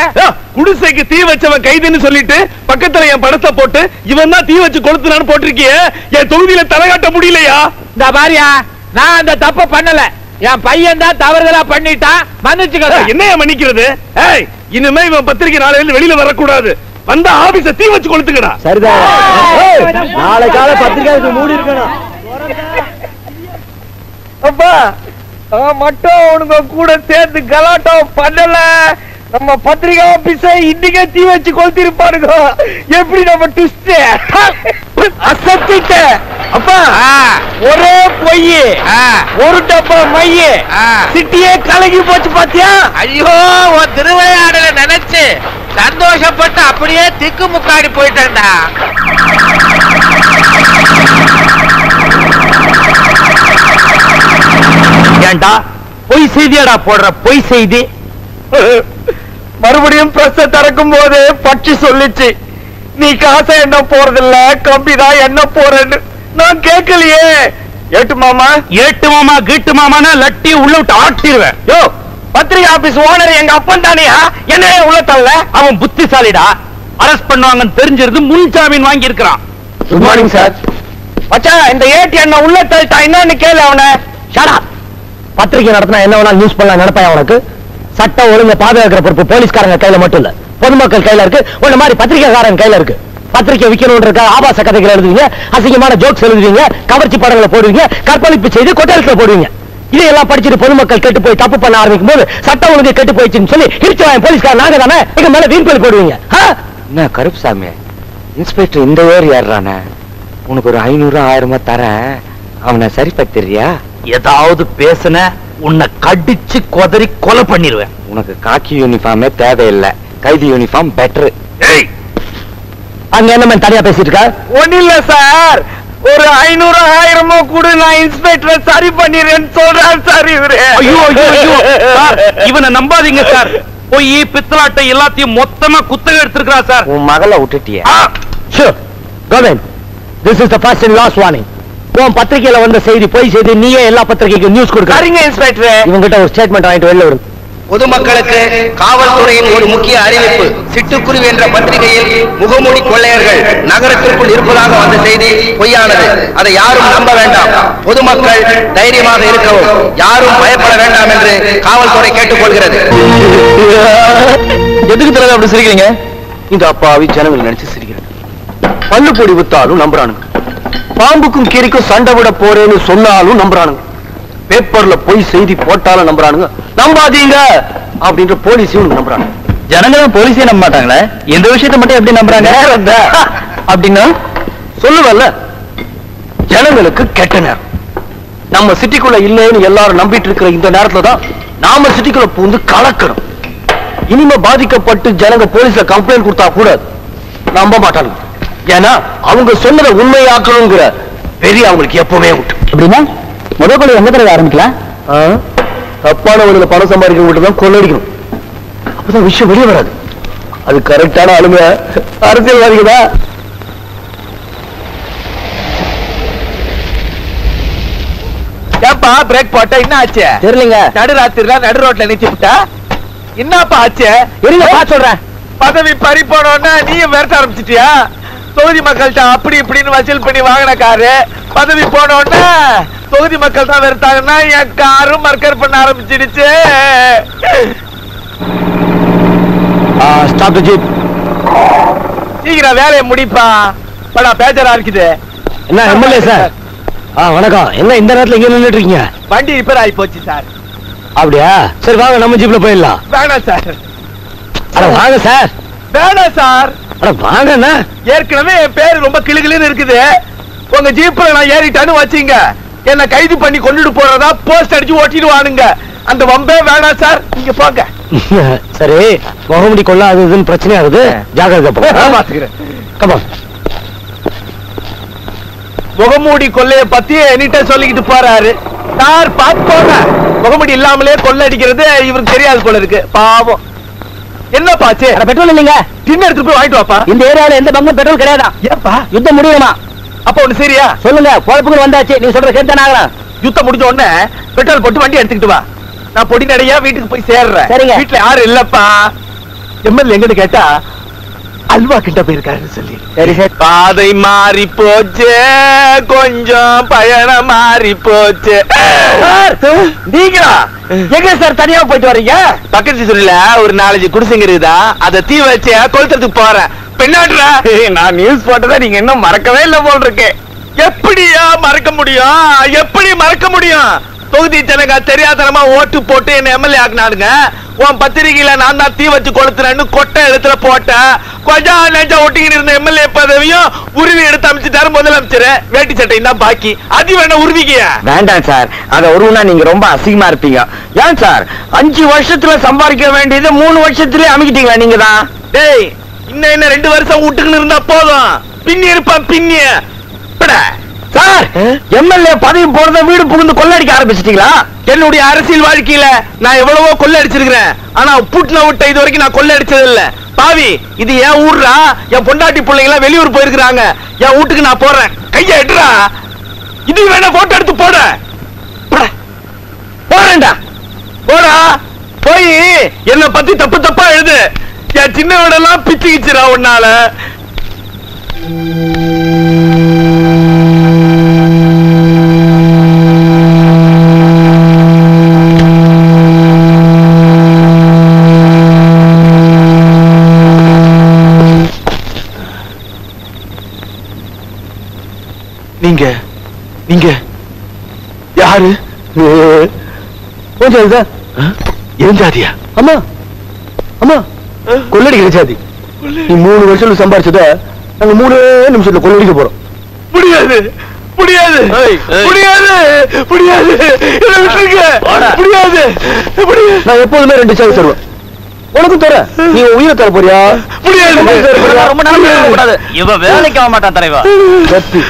குடிசைக்கு தீ வச்சவன் கைதுன்னு சொல்லிட்டு பக்கத்துல என் படத்தை போட்டு இவன் தான் தீ வச்சு கொளுத்துனான்னு போட்டிருக்கிய. என் தொகுதியில தலைகாட்ட முடியலையா? இந்த பாரியா, நான் அந்த தப்ப பண்ணல. என் பையன் தான் தவறுதலா பண்ணிட்டான். மன்னிச்சுக்க. என்னையா மன்னிக்கிறது? இனிமே இவன் பத்திரிகை நாளையில வெளியில வரக்கூடாது. வந்த ஆபீஸ தீ வச்சு கொளுத்துக்கடா. சரிதான். நாளை கால பத்திரிகை மூடி இருக்கணும். அப்பா மட்டும் உனக்கு கூட சேர்ந்து கலாட்டம் பண்ணல. நம்ம பத்திரிகை ஆபீஸ இன்னைக்கே தீ வச்சு கொளுத்திருப்பாருங்க. எப்படி நம்ம ட்விஸ்ட் அசத்திட்ட. அப்பா ஒரே பொய், ஒரு டப்பா மைய, சிட்டியே கலகி போச்சு பாத்தியா? ஐயோ, உன் திருவிளையாடல நினைச்சு சந்தோஷப்பட்டு அப்படியே திக்கு முக்காடி போயிட்டேன்டா. ஏண்டா பொய் செய்தியடா போடுற? பொய் செய்தி மறுபடியும் பிரஸ் திறக்கும் போது பட்சி சொல்லிச்சு, நீ காசை என்ன போறதில்ல, கம்பிதான் என்ன போறன்னு. நான் கேட்கலையே. ஏட்டு மாமா கீட்டு மாமானா லட்டி உள்ள விட்டு ஆட்டிடுவேன். யோ, பத்திரிகை ஆபீஸ் ஓனர் எங்க அப்பன் தானியா? என்ன உள்ள தள்ள? அவன் புத்திசாலிடா. அரெஸ்ட் பண்ணுவாங்கன்னு தெரிஞ்சிருந்து முன் ஜாமீன் வாங்கி இருக்கிறான். Good morning sir. மச்சான், இந்த ஏடி என்ன உள்ள தள்ளிட்டா என்னன்னு கேளு அவனை. Shut up. பத்திரிகை நடத்தினா என்ன வேணா நியூஸ் பண்ணலாம் நினைப்பாயா உனக்கு? சட்டம் ஒழுங்க பாதுகாக்கிற பொறுப்பு போலீஸ்காரங்க கையில மட்டும் இல்ல, பொதுமக்கள் கையில இருக்கு. உன்ன மாதிரி பத்திரிகைக்காரங்க கையில இருக்கு. பத்திரிகை விற்கணும்ன்ற ஆபாச கதைகள் எழுதுவீங்க, அசிங்கமான ஜோக்ஸ் எழுதுவீங்க, கவர்ச்சி படங்களை போடுவீங்க, கற்பழிப்பு செய்து கொட்டலுக்குள்ள போடுவீங்க. இதையெல்லாம் படிச்சுட்டு பொதுமக்கள் கெட்டு போய் தப்பு பண்ண ஆரம்பிக்கும் போது சட்டம் ஒழுங்கு கெட்டு போயிடுச்சுன்னு சொல்லி இடிச்சவாயன் போலீஸ்காரன் நாங்க தானே எங்க மேல வீண்பல் போடுவீங்க. என்ன கருப்புசாமி, இன்ஸ்பெக்டர் இந்த வேறு ஏறானே, உனக்கு ஒரு 500 1000 தரேன், அவனை சரி பத்திரியா? ஏதாவது பேசுன உன்னை கடிச்சு கொதறி கொலை பண்ணிடுவேன். உனக்கு காக்கி யூனிஃபார்மே தேவையில்லை, கைதி யூனிஃபார்ம் பெட்டர். அங்க என்ன தனியா பேசிட்டு இருக்க? ஒண்ணு இல்ல சார், ஒரு 500 1000 கூட நான் இன்ஸ்பெக்டர் சரி பண்ணிடுறேன்னு சொல்றான் சார் இவரு. ஐயோ சார், இவனை நம்பாதீங்க சார். போய் பித்தலாட்டை எல்லாத்தையும் மொத்தமா குத்தகை எடுத்திருக்கிறா சார். உன் மகளை விட்டுட்டிய? Kovind, this is the first and last warning. உன் பத்திரிகையில வந்த செய்தி பொய் செய்தி, நீயே எல்லா பத்திரிகைக்கும் நியூஸ் கொடுக்க. சரிங்க இன்ஸ்பெக்டர். இவங்கிட்ட ஒரு ஸ்டேட்மெண்ட் வாங்கிட்டு வெளில வரும். பொதுமக்களுக்கு காவல்துறையின் ஒரு முக்கிய அறிவிப்பு. சிட்டுக்குருவி என்ற பத்திரிகையில் முகமூடி கொள்ளையர்கள் நகரத்திற்குள் இருப்பதாக வந்த செய்தி பொய்யானது. அதை யாரும் நம்ப வேண்டாம். பொதுமக்கள் தைரியமாக இருக்கவும், யாரும் பயப்பட வேண்டாம் என்று காவல்துறை கேட்டுக்கொள்கிறது. எதுக்கு தலைவர் அப்படி சிரிக்கிறீங்க? இந்த அப்பாவி ஜனங்கள் நினைச்சு சிரிக்கிறேன். பல்லு பொடி வித்தாலும் நம்புறானுங்க, பாம்புக்கும் கீரிக்கும் சண்டை விட போறேன்னு சொன்னாலும் நம்புறானுங்க, பேப்பர்ல போய் செய்தி போட்டாலும் நம்புறானுங்க, நம்பாதீங்க அப்படின்ற போலீஸையும் நம்புறாங்க. ஜனங்களும் போலீஸே நம்ப மாட்டாங்களே, எந்த விஷயத்தை மட்டும் எப்படி நம்புறாங்க? அப்படின்னா சொல்லுவல்ல, ஜனங்களுக்கு கெட்ட நேரம். நம்ம சிட்டிக்குள்ள இல்லைன்னு எல்லாரும் நம்பிட்டு இருக்கிற இந்த நேரத்துல தான் நாம சிட்டிக்குள்ள பூந்து கலக்கணும். இனிமே பாதிக்கப்பட்டு ஜனங்க போலீஸ்ல கம்ப்ளைண்ட் கொடுத்தா கூட நம்ப மாட்டாங்க. ஏன்னா அவங்க சொன்னதை உண்மையாக்கணுங்கிற பெரிய அவங்களுக்கு எப்பவுமே உண்டு. அப்படின்னா முதல் கொலை எங்க தடவை ஆரம்பிக்கலாம்? தப்பான வழியில பணம் சம்பாதிக்க தான் கொள்ளடிக்கணும். அப்பதான் விஷயம் வெளியே வராது. அது கரெக்டான ஆளுங்க அரசியல்வாதிகளா? ஏப்பா பிரேக் போட்ட என்ன ஆச்சு? தெரியலங்க. நடுராத்திரில நடு ரோட்ல நிறுத்தி விட்டா என்னப்பா ஆச்சு? இருங்க பா சொல்றேன். பதவி பறி போனோன்னா நீயும் விரட்ட ஆரம்பிச்சிட்டியா? தொகுதி மக்கள்கிட்ட அப்படி இப்படின்னு வசூல் பண்ணி வாங்கின காரு பதவி போனோன்னா தொகுதி மக்கள் தான் விரட்டாங்கன்னா என் காரும் மர்க்கர் பண்ண ஆரம்பிச்சிடுச்சு. Stop the jeep. சீக்கிரம் வேலையை முடிப்பா, படா பேஜரா இருக்குது. என்ன எம்எல்ஏ சார்? வணக்கம். என்ன இந்த நேரத்துல இங்க நின்னுட்டு இருக்கீங்க? வண்டி ரிப்பேர் ஆகி போச்சு சார். அப்படியா? சரி வாங்க நம்ம ஜீப்ல போயிடலாம். வேணாம் சார். அட வாங்க சார். வேணாம் சார். அட வாங்கண்ணா. ஏற்கனவே என் பேரு ரொம்ப கிளுகிளுன்னு இருக்குது. உங்க ஜீப்ல நான் ஏறிட்டான்னு வச்சீங்க, என்ன கைது பண்ணி கொண்டுட்டு போறதா போஸ்ட் அடிச்சு ஓட்டிடுவானுங்க. அந்த வம்பே வேணாம் சார், நீங்க போங்க. சரி, முகமுடி கொள்ள அது இதுன்னு பிரச்சனை ஆகுது, ஜாகிரதை பாத்துக்கிறேன். கமா. முகமூடி கொள்ளைய பத்தி என்கிட்ட சொல்லிக்கிட்டு போறாரு சார். பாத்துக்கோங்க, முகமூடி இல்லாமலே கொள்ளை அடிக்கிறது இவருக்கு தெரியாது போல இருக்கு. பாவம். என்ன பாச்சு? பெட்ரோல் இல்லைங்க, டின் எடுத்துட்டு போய் வாங்கிட்டு வாப்பா. இந்த ஏரியால எந்த பங்கும் பெட்ரோல் கிடையாதா? ஏப்பா யுத்தம் முடியுமா? அப்ப ஒண்ணு சரியா சொல்லுங்க, குழப்பங்கள் வந்தாச்சு, நீ சொல்ற கேட்டு ஆகலாம். யுத்தம் முடிஞ்ச உடனே பெட்ரோல் போட்டு வண்டி எடுத்துக்கிட்டு வா. நான் பொடி நடையா வீட்டுக்கு போய் சேர்றேன். சரிங்க. வீட்டுல யாரும் இல்லப்பா. எம்எல்ஏ எங்கன்னு கேட்டா அல்வா கிட்ட போயிருக்காருன்னு சொல்லி. சரி சரி. பாதை மாறி போச்சு, கொஞ்சம் பயணம் மாறி போச்சு. நீங்களா எங்க சார் தனியா போயிட்டு வரீங்க? பக்கத்து சொல்ல ஒரு 4 குடிசைங்க இருக்குதா, அதை தீ வச்சு கொளுத்துறதுக்கு போறேன். பெண்ணாடுறா, நான் நியூஸ் போட்டதை நீங்க இன்னும் மறக்கவே இல்லை போல் இருக்கு. எப்படியா மறக்க முடியும்? எப்படி மறக்க முடியும்? தொகுதி ஜனங்க தெரியாதனமா ஓட்டு போட்டு என்ன எம்எல்ஏ ஆக்குனானுங்க. உன் பத்திரிகையில நான் தான் தீ வச்சு கொளுத்துறேன்னு கொட்டை எழுத்துல போட்டேன். கொஞ்சம் நெஞ்சா ஒட்டிக்கிட்டு இருந்த எம்எல்ஏ பதவியும் உருவி எடுத்து அமைச்சிட்டாரு முதலமைச்சர். வேட்டி சட்டை தான் பாக்கி, அது வேணா உருவிக்கிய வேண்டாம் சார். அத உருவனா நீங்க ரொம்ப அசிங்கமா இருப்பீங்க. ஏன் சார் 5 வருஷத்துல சம்பாதிக்க வேண்டியது 3 வருஷத்துலயே அமைக்கிட்டீங்களா நீங்க தான்? டேய், இன்னும் 2 வருஷம் விட்டுக்குன்னு இருந்தா போதும். பின்னி இருப்பான் பின்னி. சார், எம்எல்ஏ பதவி போறத வீடு புகுந்து கொள்ளடிக்க ஆரம்பிச்சிட்டீங்களா? என்னுடைய அரசியல் வாழ்க்கையில நான் எவ்வளவோ கொள்ளை அடிச்சிருக்கிறேன். ஆனா புட்ன விட்ட இது வரைக்கும் நான் கொள்ளை அடிச்சது இல்ல. பாவி, இது என் ஊர்ரா. என் பொண்டாட்டி பிள்ளைங்க எல்லாம் வெளியூர் போயிருக்கிறாங்க. என் வீட்டுக்கு நான் போறேன். கைய எடுறா. இது வேணா போட்டோ எடுத்து போட. போறேன்டா. போடா. போய் என்ன பத்தி தப்பு தப்பா எழுது. என் சின்ன வீடெல்லாம் பிச்சு கிச்சுரா உன்னால. நீங்க யாரு? ஏன் ஜாதியா? அம்மா அம்மா, கொள்ளடிக்கிற ஜாதி. நீ 3 வருஷம் சம்பாரிச்சத நாங்க 3 நிமிஷத்துல கொள்ளடிக்க போறோம். முடியாது முடியாது முடியாது முடியாது. முடியாது. நான் எப்போதுமே 2 சாவி தருவேன். உனக்கும் தர. நீ உயிரை தர போறியா? முடியாது. ரொம்ப நாள் கூடாது. இவ வேலைக்கு ஆக மாட்டான் தலைவா. கத்தி.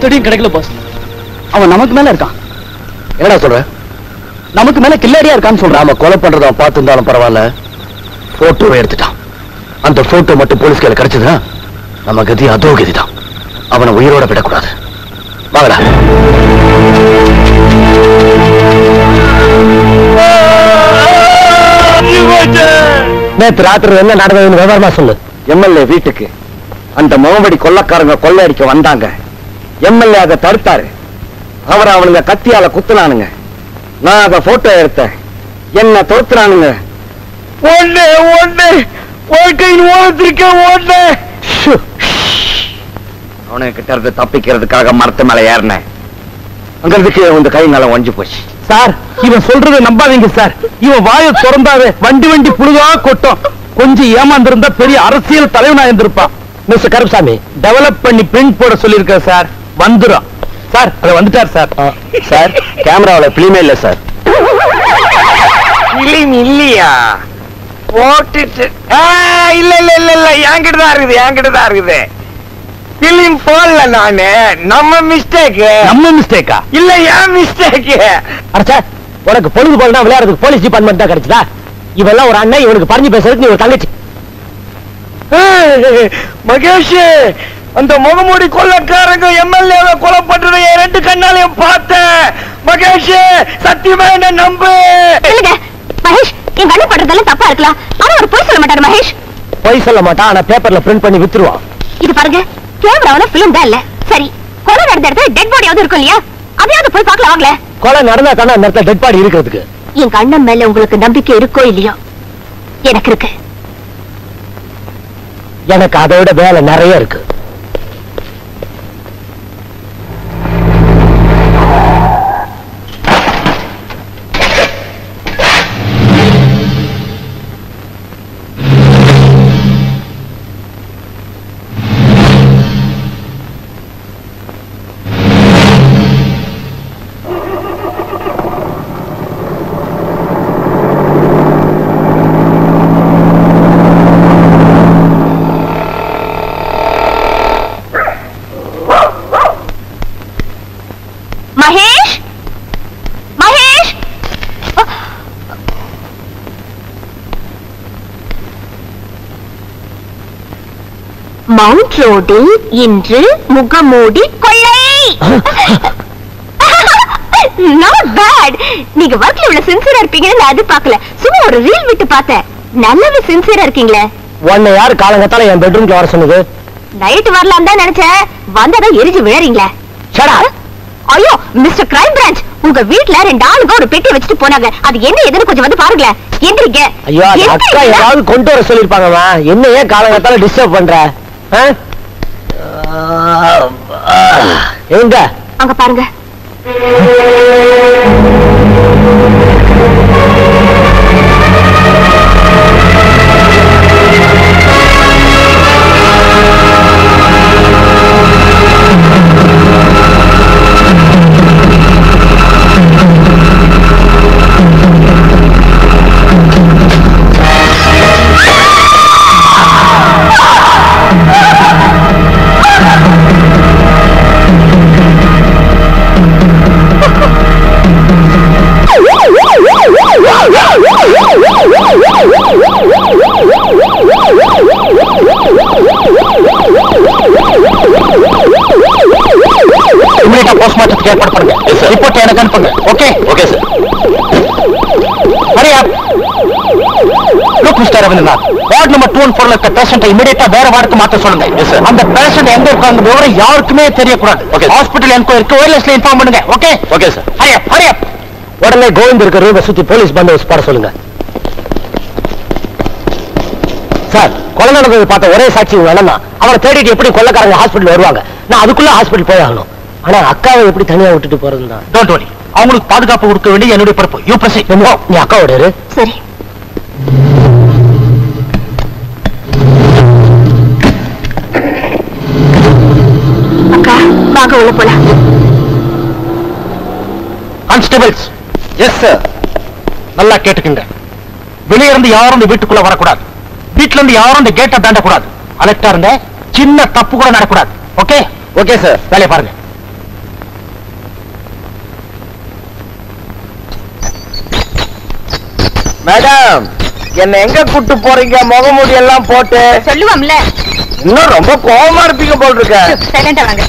தேடியும் கிடைக்கல பாஸ். அவன் நமக்கு மேல இருக்கான். என்னடா சொல்ற? நமக்கு மேல கில்லாடியா இருக்கான்னு சொல்ற. நாம கொலை பண்றத பார்த்துருந்தாலும் பரவாயில்ல, போட்டோவை எடுத்துட்டான். அந்த போட்டோ மட்டும் போலீஸ் கையில கிடைச்சதுன்னா நம்ம கதி அதோ கதிதான். அவனை உயிரோட விடக்கூடாது. வாங்கடா. நேற்று ராத்திரி என்ன நடந்ததுன்னு விவரமா சொல்லு. எம்எல்ஏ வீட்டுக்கு அந்த முகமடி கொள்ளக்காரங்க கொள்ளையடிக்க வந்தாங்க. எம்எல்ஏ அதை தடுத்தாரு. அவரை அவனுங்க கத்தியால குத்துனானுங்க. நான் அதை போட்டோ எடுத்தேன். என்ன தோத்துறானுங்க. ஒண்ணு ஒண்ணு வாழ்க்கையின் ஓரத்திற்க ஒண்ணு. அவனுக்கிட்ட இருந்து தப்பிக்கிறதுக்காக மரத்து மேல ஏறினேன். அங்கிறதுக்கு உங்க கை நல்லா ஒஞ்சி போச்சு. சார், இவன் சொல்றதை நம்பாதீங்க சார். இவன் வாயை திறந்தாவே வண்டி வண்டி புழுகா கொட்டும். கொஞ்சம் ஏமாந்திருந்தா பெரிய அரசியல் தலைவனா இருந்திருப்பான். மிஸ்டர் கருப்சாமி, டெவலப் பண்ணி பிரிண்ட் போட சொல்லியிருக்க சார். வந்துரும் சார். அதை வந்துட்டார் சார். சார், கேமராவில் பிலிமே இல்ல சார். பிலிம் இல்லையா? போட்டுட்டு இல்ல இல்ல இல்ல இல்ல, என்கிட்ட தான் இருக்குது, என்கிட்ட தான் இருக்குது. பிலிம் போடல நானு. நம்ம மிஸ்டேக். நம்ம மிஸ்டேக்கா? இல்ல, ஏன் மிஸ்டேக். அடச்சா, உனக்கு பொழுது போலனா விளையாடுறதுக்கு போலீஸ் டிபார்ட்மெண்ட் தான் கிடைச்சதா? இவெல்லாம் ஒரு அண்ணன், இவனுக்கு பறிஞ்சு பேசுறதுக்கு நீ ஒரு தங்கச்சி. மகேஷ், அந்த முகமூடி கொள்ளக்காரங்க எம்எல்ஏ கொலை பண்றதை என் ரெண்டு கண்ணாலையும் பார்த்தேன். மகேஷ், சத்தியமா என்ன நம்பு. மகேஷ், என் கண்ணு பண்றதெல்லாம் தப்பா இருக்கலாம், ஆனா ஒரு பொய் சொல்ல மாட்டாரு மகேஷ். பொய் சொல்ல மாட்டான், ஆனா பேப்பர்ல பிரிண்ட் பண்ணி வித்துருவான். இது பாருங்க, கேமராவில பிலிம் தான் இல்ல. சரி, கொலை நடந்த இடத்துல டெட் பாடியாவது இருக்கும் இல்லையா? அதையாவது போய் பார்க்கலாம் வாங்கல. கொலை நடந்தா தானே அந்த இடத்துல டெட் பாடி இருக்கிறதுக்கு. என் கண்ணன் மேல உங்களுக்கு நம்பிக்கை இருக்கோ இல்லையோ, எனக்கு இருக்கு. எனக்கு அதை விட வேலை நிறைய இருக்கு. மவுண்ட் ரோடில் இன்று முகமூடி கொள்ளை. Not bad. நீங்க ஒர்க்ல இவ்வளவு சின்சியரா இருப்பீங்கன்னு நான் எதிர்பார்க்கல. சும்மா ஒரு ரீல் விட்டு பார்த்தேன். நல்லாவே சின்சியரா இருக்கீங்களே. உன்னை யாரு காலங்கத்தால என் பெட்ரூம்க்கு வர சொன்னது? நைட் வரலாம் தான் நினைச்சேன், வந்ததான் எரிஞ்சு விழறீங்களே. ஐயோ மிஸ்டர் கிரைம் பிரான்ச், உங்க வீட்டுல 2 ஆளுங்க ஒரு பெட்டி வச்சுட்டு போனாங்க. அது என்ன எதுன்னு கொஞ்சம் வந்து பாருங்களேன். எந்திரிங்க. ஐயோ, அக்கா ஏதாவது கொண்டு வர சொல்லிருப்பாங்க. என்ன ஏன் காலங்கத்தால டிஸ்டர்ப் பண்ற? எங்க? அங்க பாருங்க. போஸ்ட்மார்ட்டத்துக்கு ஏற்பாடு பண்ணுங்க. ரிப்போர்ட் எனக்கு அனுப்புங்க. Okay? Okay sir. Hurry up. Look mister Ravindranath, ward number 214 இருக்க பேஷண்ட்டை இமிடியேட்டா வேற வார்டுக்கு மாத்த சொல்லுங்க. அந்த பேஷண்ட் எங்க இருக்காங்க விவரம் யாருக்குமே தெரியக்கூடாது. ஹாஸ்பிடல் என்கொயரிக்கு ஒயர்லெஸ்ல இன்ஃபார்ம் பண்ணுங்க. Okay? Okay sir. Hurry up, hurry up. உடனே கோவிந்த் இருக்க ரூமை சுத்தி போலீஸ் பந்தோபஸ்து போட சொல்லுங்க. சார், கொலை நடந்தது பார்த்த ஒரே சாட்சி வேணா. அவரை தேடிட்டு எப்படி கொள்ளைக்காரங்க ஹாஸ்பிடல் வருவாங்க? நான் அதுக்குள்ள ஹாஸ்பிடல் போய் ஆகணும். ஆனா அக்காவை எப்படி தனியா விட்டுட்டு போறதுதான். டோன்ட் வரி, அவங்களுக்கு பாதுகாப்பு கொடுக்க வேண்டிய என்னுடைய பொறுப்பு. You proceed. நீ அக்காவோட இரு. சரி. அக்கா வாங்க உள்ள போலாம். கான்ஸ்டபிள்ஸ். Yes sir. நல்லா கேட்டுக்குங்க. வெளியே இருந்து யாரும் இந்த வீட்டுக்குள்ள வரக்கூடாது. வீட்டுல இருந்து யாரும் இந்த கேட்டை தாண்டக்கூடாது. அலர்ட்டா இருந்த சின்ன தப்பு கூட நடக்கூடாது. ஓகே? Okay sir. வேலையை பாருங்க. மேடம், என்ன எங்க கூட்டு போறீங்க? முகமூடி எல்லாம் போட்டு சொல்லுவோம்ல. இன்னும் ரொம்ப கோவமா இருப்பீங்க போல் இருக்க. சைலண்டா வாங்க.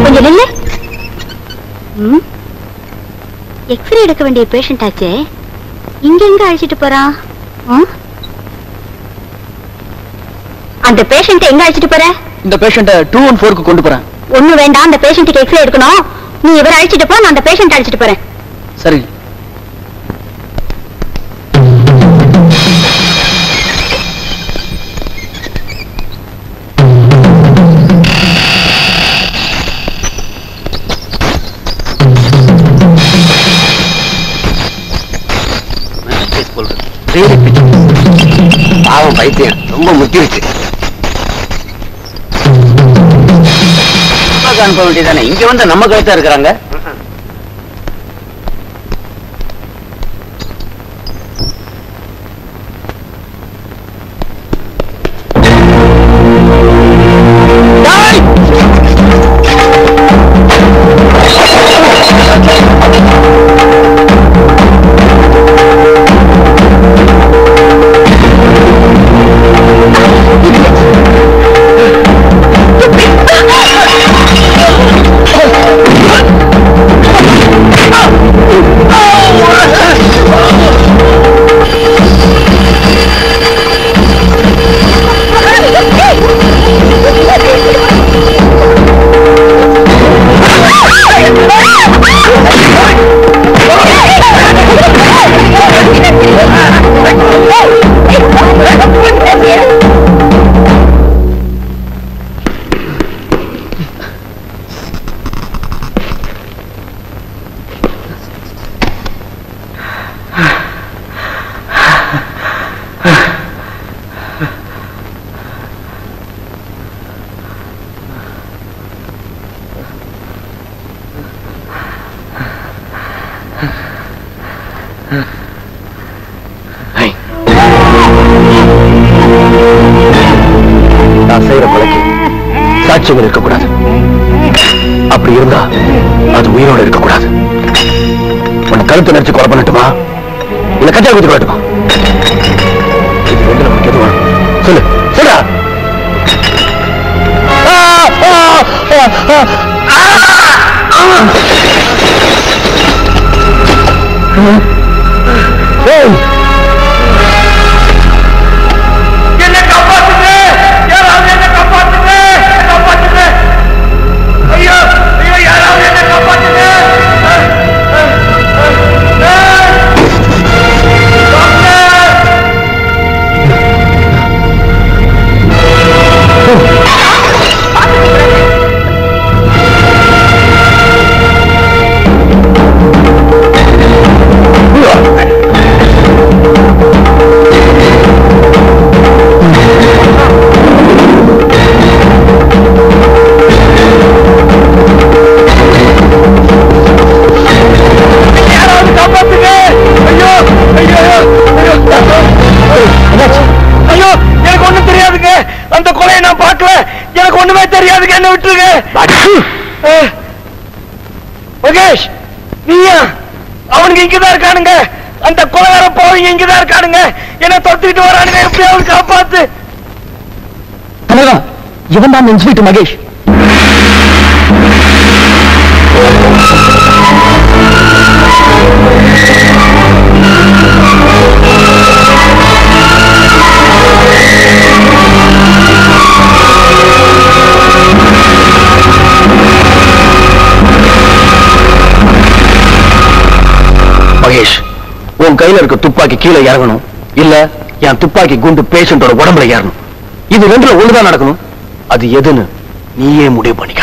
கொஞ்சம் நில்லு. எக்ஸ்ரே எடுக்க வேண்டிய பேஷண்ட் ஆச்சே, இங்க எங்க அழைச்சிட்டு போறான்? அந்த பேஷண்ட் எங்க அழைச்சிட்டு போற? இந்த பேஷண்ட 214க்கு கொண்டு போறேன். ஒண்ணு வேண்டாம், அந்த பேஷண்ட்டுக்கு எக்ஸ்ரே எடுக்கணும். நீ இவரை அழைச்சிட்டு போ, நான் அந்த பேஷண்ட் அழைச்சிட்டு போறேன். சரி. பாவம் பைத்தியம் ரொம்ப முக்கிருச்சு. அனுப்ப வேண்டியதானே, இங்க வந்து நம்ம கழுத்தா இருக்கிறாங்க. நான் செய்யற கொலைக்கு சாட்சியங்கள் இருக்கக்கூடாது. அப்படி இருந்தா அது உயிரோடு இருக்கக்கூடாது. உன் கருத்தை நினைச்சு கொலை பண்ணட்டுமா, இல்ல கட்டா குத்தி கொள்ளட்டுமா? இது வந்து நமக்கு எது வேணும்? சொல்லு சொல்றா. என்ன காப்பாத்துங்க, யாராவது என்ன காப்பாத்துங்க, காப்பாத்துங்க. ஐயோ ஐயோ, யாராவது என்ன காப்பாத்துங்க. அந்த கொலையை நான் பார்க்கல, எனக்கு ஒண்ணுமே தெரியாதுங்க, என்ன விட்டுருங்க. மகேஷ், நீயா? அவனுக்கு இங்கதான் இருக்கானுங்க, அந்த கொலைகார போவீங்க இங்கதான் இருக்கானுங்க, என்ன தொத்திட்டு வரானுங்க, எப்படியாவது காப்பாத்து. இவன் தான் இன்ஸ்பெக்டர் மகேஷ். மகேஷ், உன் கையில இருக்க துப்பாக்கி கீழே இறங்கணும், இல்ல என் துப்பாக்கி குண்டு பேஷண்டோட உடம்புல ஏறணும். இது ரெண்டுல ஒண்ணுதான் நடக்கணும். அது எதுன்னு நீயே முடிவு பண்ணிக்க.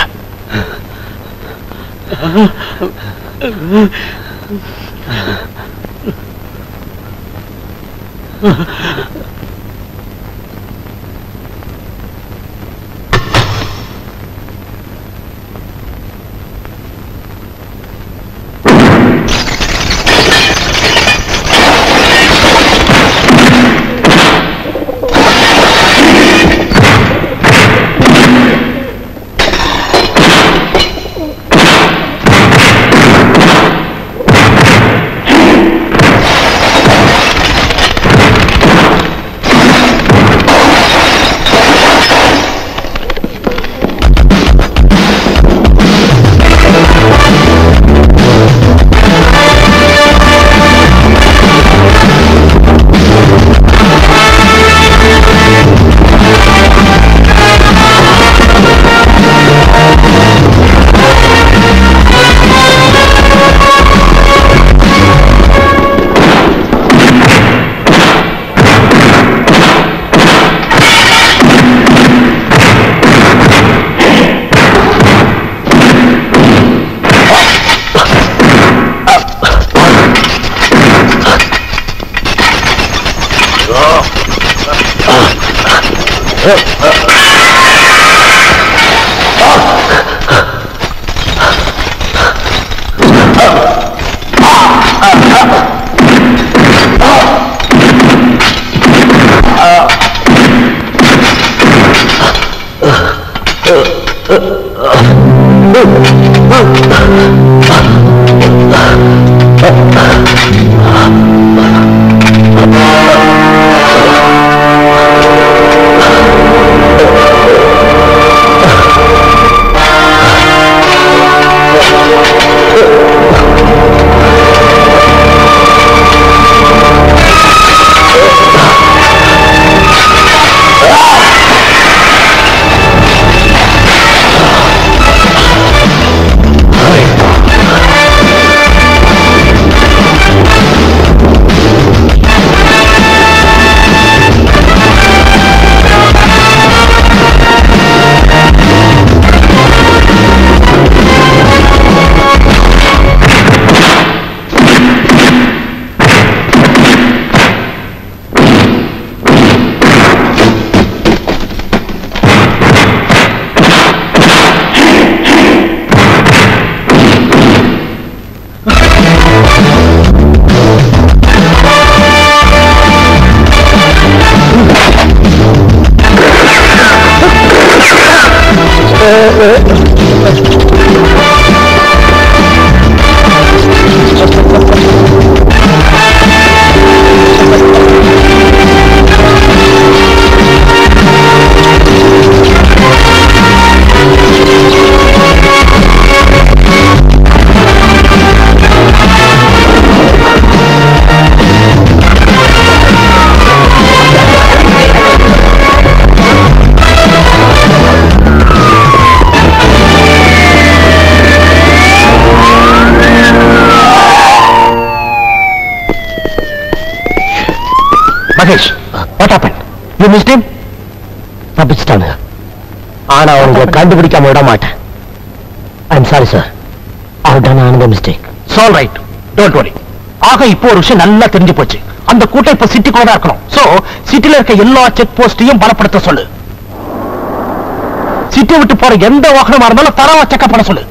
Mahesh, what happened? You missed him? தப்பிச்சிட்டானுங்க. ஆனா அவனுக்கு கண்டுபிடிக்காம விட மாட்டேன். I'm sorry sir. I've done another mistake. It's all right. Don't worry. ஆக இப்போ ஒரு விஷயம் நல்லா தெரிஞ்சு போச்சு. அந்த கூட்டம் இப்ப சிட்டிக்குள்ள தான் இருக்கணும். சோ சிட்டில இருக்க எல்லா செக் போஸ்டையும் பலப்படுத்த சொல்லு. சிட்டி விட்டு போற எந்த வாகனமா இருந்தாலும் தரவா செக்அப் பண்ண சொல்லு.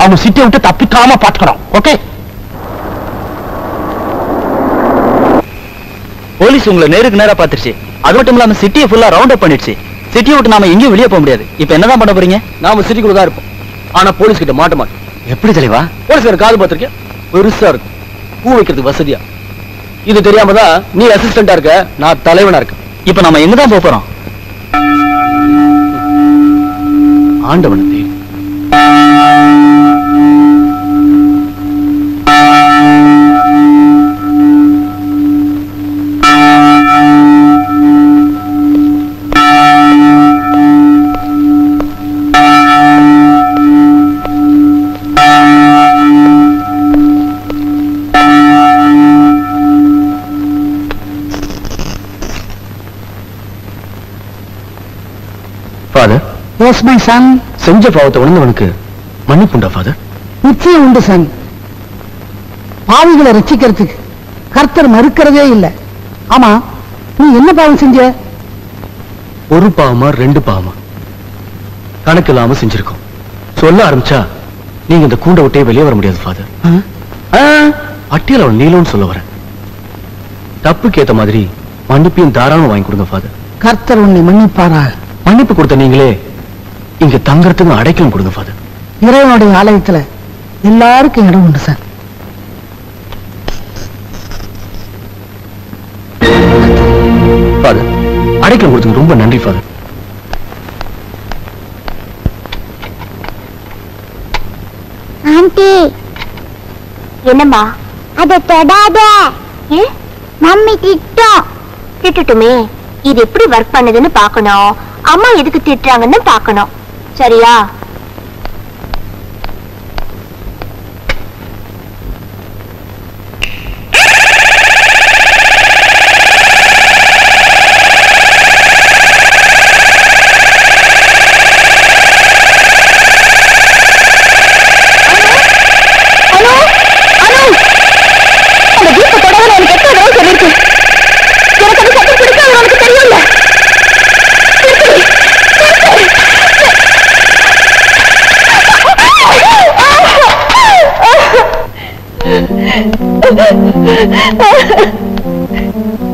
அவங்க சிட்டியை விட்டு தப்பிக்காம பாத்துக்கணும். ஓகே? போலீஸ் உங்களை நேருக்கு நேரா பாத்துருச்சு. அது மட்டும் இல்லாம சிட்டியை ஃபுல்லா ரவுண்ட் அப் பண்ணிடுச்சு. சிட்டியை விட்டு நாம எங்கேயும் வெளியே போக முடியாது. இப்ப என்னதான் பண்ண போறீங்க? நாம சிட்டிக்குள்ள தான் இருப்போம். ஆனா போலீஸ் கிட்ட மாட்ட மாட்டோம். எப்படி தலைவா? போலீஸ்கார காது பார்த்திருக்கேன், பெருசா இருக்கும், பூ வைக்கிறதுக்கு வசதியா. இது தெரியாம தான் நீ அசிஸ்டண்டா இருக்க, நான் தலைவனா இருக்கேன். இப்ப நாம எங்கதான் போக போறோம்? ஆண்டவனை தேடி. Father, Yes, my son. செஞ்ச பாவத்தை உணர்ந்தவனுக்கு மன்னிப்புண்டா ஃபாதர்? நிச்சயம் உண்டு சன். பாவிகளை ரட்சிக்கிறதுக்கு கர்த்தர் மறுக்கிறதே இல்லை. ஆமா, நீ என்ன பாவம் செஞ்ச? ஒரு பாவமா ரெண்டு பாவமா கணக்கு இல்லாம செஞ்சிருக்கோம். சொல்ல ஆரம்பிச்சா நீங்க இந்த கூண்டை விட்டே வெளியே வர முடியாது ஃபாதர். அட்டியல அவன் நீலோன்னு சொல்ல வரேன். தப்புக்கு ஏத்த மாதிரி மன்னிப்பையும் தாராளம் வாங்கி கொடுங்க ஃபாதர். கர்த்தர் உன்னை மன்னிப்பாரா? மன்னிப்பு கொடுத்த நீங்களே இங்க தங்கறதுக்கு அடைக்கலம் கொடுங்க ஃபாதர். இறைவனுடைய ஆலயத்துல எல்லாருக்கும் இடம் உண்டு சார். ஃபாதர், அடைக்கலம் கொடுத்தது ரொம்ப நன்றி ஃபாதர். ஆண்டி, என்னம்மா? அதை தொடாத. மம்மி திட்டம். திட்டுட்டுமே. இது எப்படி ஒர்க் பண்ணுதுன்னு பார்க்கணும். அம்மா எதுக்கு திட்டுறாங்கன்னு பார்க்கணும். சரியா?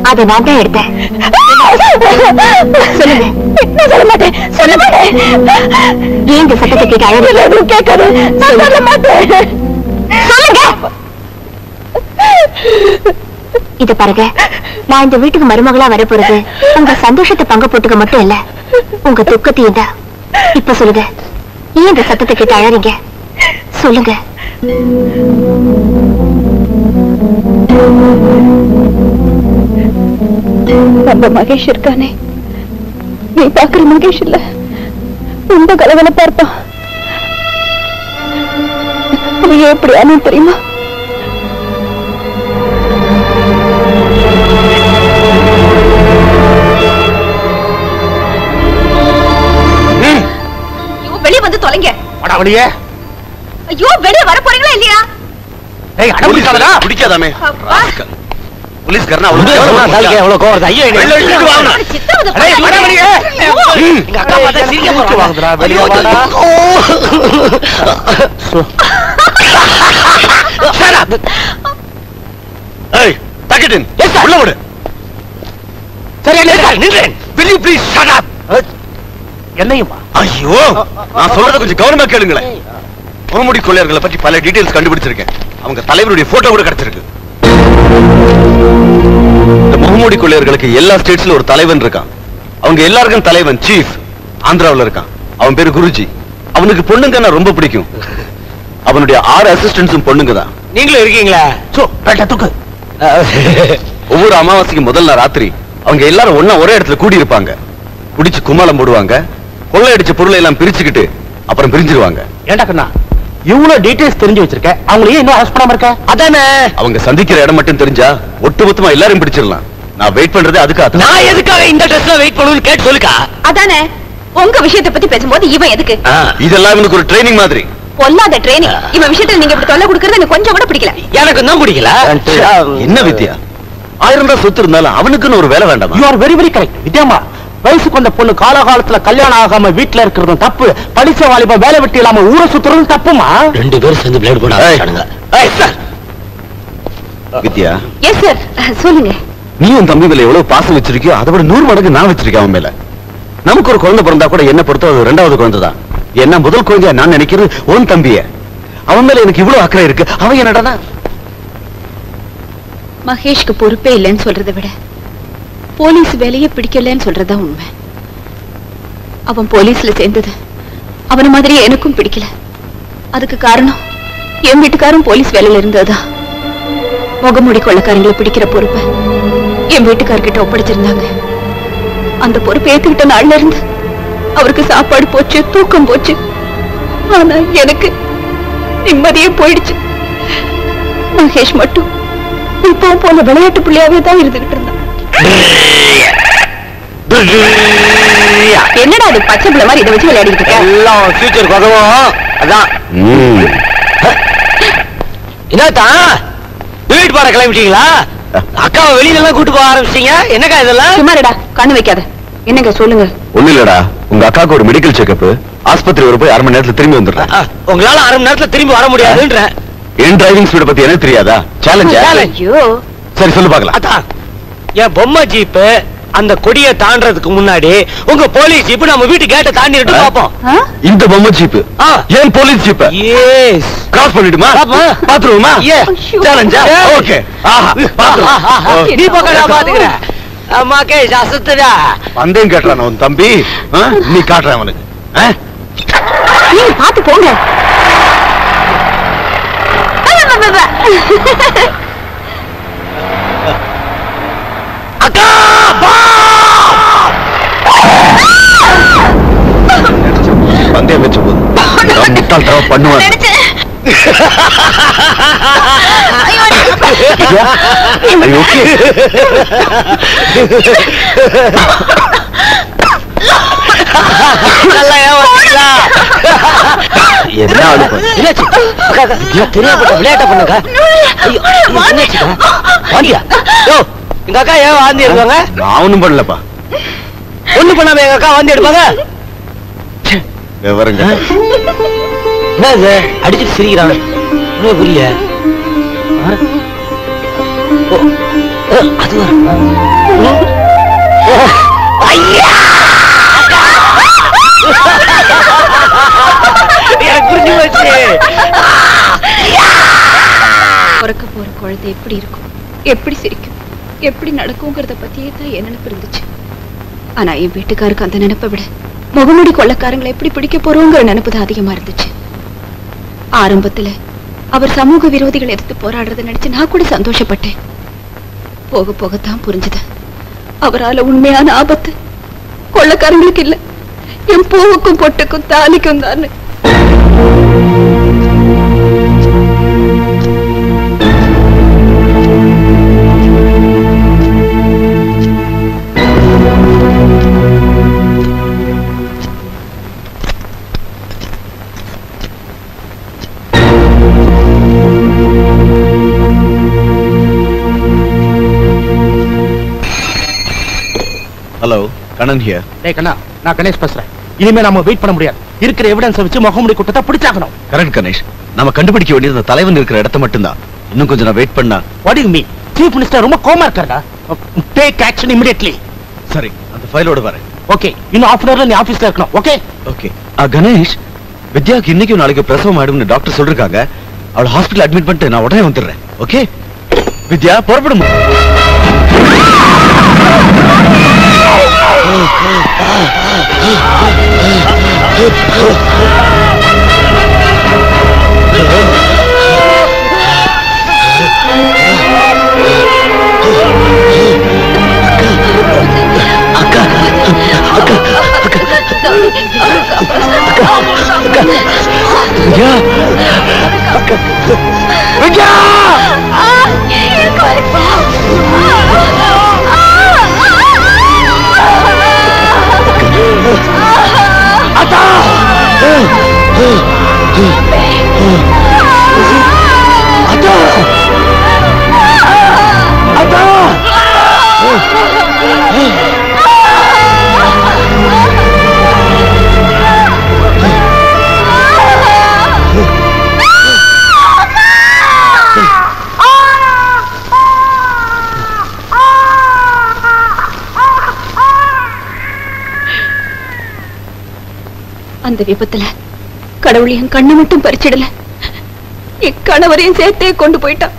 அதை நான் தான் எடுத்தேன். சொல்லுங்க. நான் சொல்ல மாட்டேன், சொல்ல மாட்டேன். ஏன் இந்த சத்தத்தை கேட்க அழகு கேட்காது? நான் சொல்ல மாட்டேன். சொல்லுங்க. இத பாருங்க, நான் இந்த வீட்டுக்கு மருமகளா வர போறது உங்க சந்தோஷத்தை பங்கு போட்டுக்க மட்டும் இல்ல, உங்க துக்கத்தையும் தான். இப்ப சொல்லுங்க, ஏன் இந்த சத்தத்தை கேட்டு அழறீங்க? சொல்லுங்க. நம்ம மகேஷ் இருக்கானே, நீ பாக்குற மகேஷ் இல்ல, ரொம்ப கலகலப்பா இருப்பான். எப்படி ஆனா தெரியுமா? வெளியே வந்து தொலைங்க. ஐயோ, வெளியே வர போறீங்களா இல்லையா? பிடிக்காதாமே போலீஸ்காரனா எவ்வளவு கோவம். ஐயோ, என்னையுமா? ஐயோ, நான் சொல்றத கொஞ்சம் கவனமா கேளுங்களேன். முகமூடி கொள்ளையர்களை பற்றி பல டீடைல்ஸ் கண்டுபிடிச்சிருக்கேன். அவங்க தலைவருடைய போட்டோ கூட கிடைச்சிருக்கு. இந்த முகமூடி கொள்ளையர்களுக்கு எல்லா ஸ்டேட்ஸ்ல ஒரு தலைவன் இருக்கான். அவங்க எல்லாருக்கும் தலைவன் சீஃப் ஆந்திராவில் இருக்கான். அவன் பேரு குருஜி. அவனுக்கு பொண்ணுங்கன்னா ரொம்ப பிடிக்கும். அவனுடைய 6 அசிஸ்டன்ட்ஸும் பொண்ணுங்க தான். நீங்களும் இருக்கீங்களா? ஒவ்வொரு அமாவாசைக்கு முதல் நாள் ராத்திரி அவங்க எல்லாரும் ஒண்ணா ஒரே இடத்துல கூடி இருப்பாங்க. குடிச்சு கும்மாளம் போடுவாங்க. கொள்ளையடிச்ச பொருளை எல்லாம் பிரிச்சுக்கிட்டு அப்புறம் பிரிஞ்சிருவாங்க. ஏண்டா கண்ணா, இவ்வளவு டீடைல்ஸ் தெரிஞ்சு வச்சிருக்க, அவங்களே இன்னும் அரெஸ்ட் பண்ணாம இருக்க? அதானே. அவங்க சந்திக்கிற இடம் மட்டும் தெரிஞ்சா ஒட்டுமொத்தமா எல்லாரும் பிடிச்சிடலாம். நான் வெயிட் பண்றதே அதுக்காக. நான் எதுக்காக இந்த ட்ரெஸ்ல வெயிட் பண்ணுன்னு கேட்டு சொல்லுக்கா. அதானே, உங்க விஷயத்தை பத்தி பேசும்போது இவன் எதுக்கு? இதெல்லாம் இவனுக்கு ஒரு ட்ரைனிங் மாதிரி. பொல்லாத ட்ரைனிங். இவன் விஷயத்துல நீங்க இப்படி தொல்லை கொடுக்கறது எனக்கு கொஞ்சம் கூட பிடிக்கல. எனக்கு தான் பிடிக்கல. என்ன வித்யா, 1000 ரூபாய் சொத்து இருந்தாலும் அவனுக்குன்னு ஒரு வேலை வேண்டாமா? You are very very correct வித்யாமா. வயசுக்கு வந்த பொண்ணு காலகாலத்துல கல்யாணம் ஆகாம வீட்டுல இருக்கிறதும் தப்பு, படிச்ச வாலிப வேலை வெட்டி இல்லாம ஊரை சுத்துறதும் தப்புமா? 2 பேரும் சேர்ந்து பிளேட் போட ஆரம்பிச்சானுங்க. வித்யா. எஸ் சார், சொல்லுங்க. நீ உன் தம்பி மேல எவ்வளவு பாசம் வச்சிருக்கியோ அதை விட 100 மடங்கு நான் வச்சிருக்கேன் அவன் மேல. நமக்கு ஒரு குழந்தை பிறந்தா கூட என்ன பொறுத்த அது 2வது குழந்தை தான். என்ன முதல் குழந்தையா நான் நினைக்கிறது உன் தம்பிய. அவன் மேல எனக்கு இவ்வளவு அக்கறை இருக்கு. அவன் என்னடா மகேஷ்க்கு பொறுப்பே இல்லைன்னு சொல்றதை விட போலீஸ் வேலையை பிடிக்கலன்னு சொல்றதா உண்மை. அவன் போலீஸ்ல சேர்ந்தது அவன மாதிரி எனக்கும் பிடிக்கல. அதுக்கு காரணம் என் வீட்டுக்காரும் போலீஸ் வேலையில இருந்ததுதான். முகமூடி கொள்ளைக்காரங்களை பிடிக்கிற பொறுப்பை என் வீட்டுக்காரர்கிட்ட ஒப்படைச்சிருந்தாங்க. அந்த பொறுப்பை ஏத்துக்கிட்ட நாள்ல இருந்து அவருக்கு சாப்பாடு போச்சு, தூக்கம் போச்சு. ஆனா எனக்கு நிம்மதியே போயிடுச்சு. மகேஷ் மட்டும் இப்போ போல விளையாட்டு பிள்ளையாவே தான் இருந்துகிட்டு இருந்தான். என்னடா அது பச்சை பிள்ளை மாதிரி இதை வச்சு விளையாடிட்டு இருக்க? எல்லாம் ஃபியூச்சர் உதவும். அதான் என்னத்தான் வீட்டு பாட கிளம்பிட்டீங்களா? அக்காவை வெளியில கூட்டு போக ஆரம்பிச்சீங்க. என்னக்கா இதெல்லாம்? சும்மாடா, கண்ணு வைக்காத. என்னங்க சொல்லுங்க. ஒண்ணு இல்லடா, உங்க அக்காவுக்கு ஒரு மெடிக்கல் செக்அப். ஆஸ்பத்திரி வர போய் 1/2 மணி நேரத்துல திரும்பி வந்துடுறேன். உங்களால 1/2 மணி நேரத்துல திரும்பி வர முடியாதுன்ற. என் டிரைவிங் ஸ்பீட பத்தி எனக்கு தெரியாதா? சேலஞ்ச். சரி சொல்லு பாக்கலாம். அதான் என் பொம்மை ஜீப்பு அந்த கொடியை தாண்டறதுக்கு முன்னாடி உங்க போலீஸ் ஜீப் நம்ம வீட்டு கேட்ட தாண்டிட்டு பாப்போம். இந்த பொம்மை ஜீப் ஏன் போலீஸ் ஜீப்? எஸ். கிராஸ் பண்ணிடுமா? பாத்துருவோமா? சேலஞ்சா? ஓகே. நீ பக்கடா பாத்துக்கற. அம்மாக்கே சாசத்துடா. வந்தேன் கேட்றான் உன் தம்பி. நீ காட்ற அவனுக்கு. நீ பாத்து போங்க. அக்கா பா. பந்தயம் வச்ச போது முட்டாள் தர பண்ணுவான். தெரியாத விளையாட்ட பண்ணுங்க. எங்க அக்கா ஏன் வாந்தி எடுப்பாங்க? நான் ஒண்ணும் பண்ணலப்பா. ஒண்ணு பண்ணாம எங்க அக்கா வாந்தி எடுப்பாங்க? விவரங்க என்னது அடிச்சுட்டு சிரிக்கிறான்? இன்னும் புரியல. அது புரிஞ்சு போச்சு. பிறக்க போற குழந்தை எப்படி இருக்கும், எப்படி சிரிக்கும், எப்படி நடக்குங்கிறத பத்தியே தான் என் நினைப்பு இருந்துச்சு. ஆனா என் வீட்டுக்காருக்கு அந்த நினைப்பை விட முகமூடி கொள்ளக்காரங்களை எப்படி பிடிக்க போறோங்கிற நினைப்பு தான் அதிகமா இருந்துச்சு. ஆரம்பத்துல அவர் சமூக விரோதிகள் எதிர்த்து போராடுறதை நினைச்சு நான் கூட சந்தோஷப்பட்டேன். போக போகத்தான் புரிஞ்சது அவரால உண்மையான ஆபத்து கொள்ளக்காரங்களுக்கு இல்ல, என் பூவுக்கும் பொட்டுக்கும் தாலிக்கும் தான். Hello, Kannan here. டேய் கண்ணா, நான் கணேஷ் பேசுறேன். இனிமே நாம வெயிட் பண்ண முடியாது. இருக்கிற எவிடன்ஸ் வச்சு முகமூடி குற்றத்தை பிடிச்சாகணும். கரெக்ட் கணேஷ், நாம கண்டுபிடிக்க வேண்டியது அந்த தலைவன் இருக்கிற இடத்த மட்டும்தான். இன்னும் கொஞ்சம் நான் வெயிட் பண்ணா. What do you mean? Chief minister ரொம்ப கோமா இருக்காரா? Take action immediately. சரி, அந்த ஃபைலோட வரேன். ஓகே, இன்னும் half an hourல நீ ஆபீஸ்ல இருக்கணும். Okay okay. கணேஷ், வித்யாக்கு இன்னைக்கும் நாளைக்கு பிரசவம் ஆயிடும்னு டாக்டர் சொல்லிருக்காங்க. அவளை ஹாஸ்பிடல் அட்மிட் பண்ணிட்டு நான் உடனே வந்துடுறேன். ஓகே வித்யா, புறப்படும். அந்த விபத்துல கடவுள் என் கண்ணை மட்டும் பறிச்சிடல, என் கணவரையும் சேர்த்தே கொண்டு போயிட்டான்.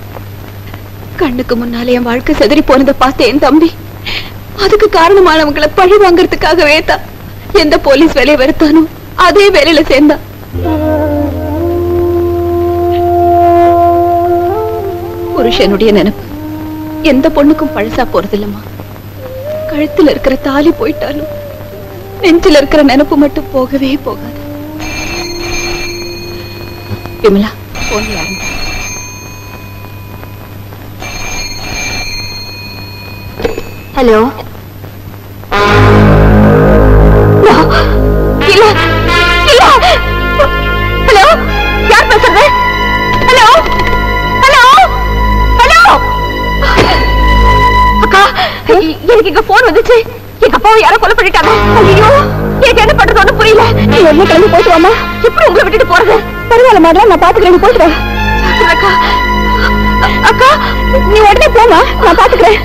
கண்ணுக்கு முன்னாலே என் வாழ்க்கை செதறி போனதை பார்த்த என் தம்பி அதுக்கு காரணமானவங்களை பழி வாங்கறதுக்காகவே தான் எந்த போலீஸ் வேலையை வெறுத்தானோ அதே வேலையில சேர்ந்தான். புருஷனுடைய நினைப்பு எந்த பொண்ணுக்கும் பழசா போறதில்லம்மா. கழுத்துல இருக்கிற தாலி போயிட்டாலும் நெஞ்சில இருக்கிற நினைப்பு மட்டும் போகவே போகாது. விமலா, போன் யாருங்க? ஹலோ, இல்ல இல்ல, ஹலோ, யார் பேசுறது? ஹலோ ஹலோ ஹலோ, அக்கா, எனக்கு இங்க போன் வந்துச்சு. எங்க அப்பாவை யாரோ கொலை பண்ணிட்டாங்க. ஐயோ, எனக்கு என்ன பண்றதுன்னு புரியல. நீ என்ன கிளம்பி போயிட்டு வாமா. எப்படி உங்களை விட்டுட்டு போறது? பரவாயில்ல மாடலாம், நான் பாத்துக்கிறேன். போயிட்டு வா. அக்கா அக்கா, நீ உடனே போமா, நான் பாத்துக்கிறேன்.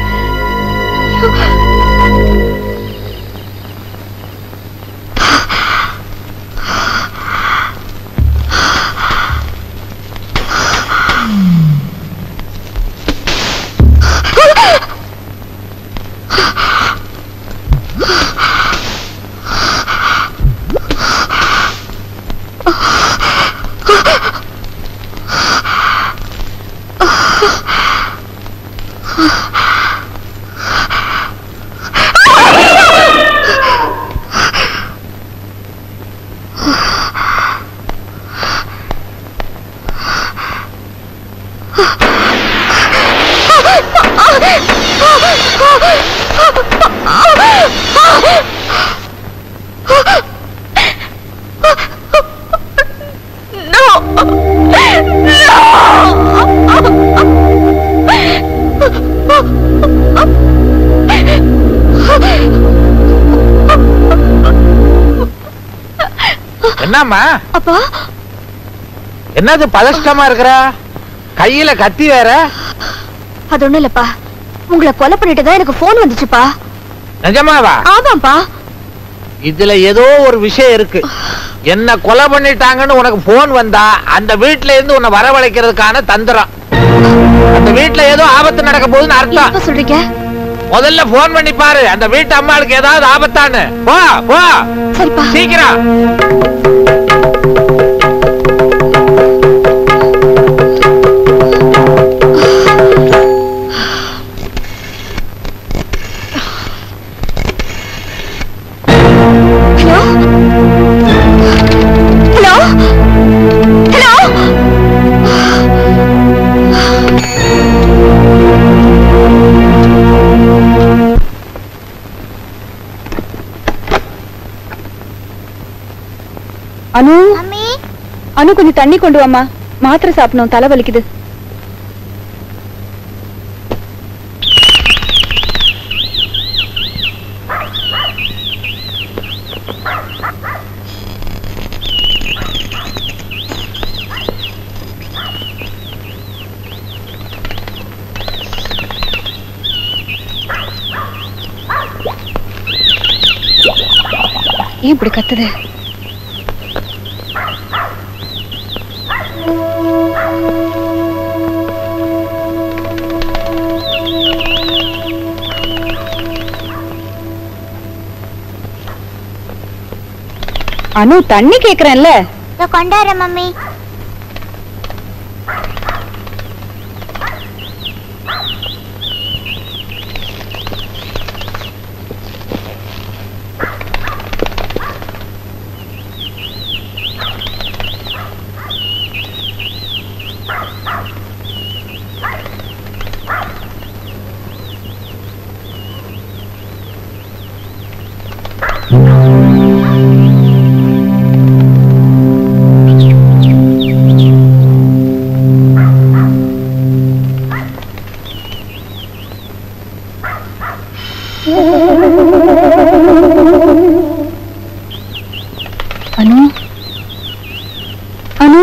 என்னம்மா? அப்பா, என்னது பதஷ்டமா இருக்கிற? கையில கத்தி வேற. அது ஒண்ணும் இல்லப்பா, உங்களை கொலை பண்ணிட்டு தான் எனக்கு போன் வந்துச்சுப்பா. நிஜமாவா? ஆமாப்பா. இதுல ஏதோ ஒரு விஷயம் இருக்கு. என்ன கொலை பண்ணிட்டாங்கன்னு உனக்கு போன் வந்தா அந்த வீட்டுல இருந்து உன்னை வரவழைக்கிறதுக்கான தந்திரம். அந்த வீட்டுல ஏதோ ஆபத்து நடக்க போகுதுன்னு அர்த்தம். சொல்றீங்க? முதல்ல போன் பண்ணி பாரு, அந்த வீட்டு அம்மாளுக்கு ஏதாவது ஆபத்தான்னு. போ போ சீக்கிரம். அனு, அனு கொஞ்சம் தண்ணி கொண்டு வாமா. மாத்திரை சாப்பிடணும், தலை வலிக்குது. ஏன் இப்படி கத்துது? அனு, தண்ணி கேக்குறேன்ல. கொண்டார மம்மி. அனு, அனு,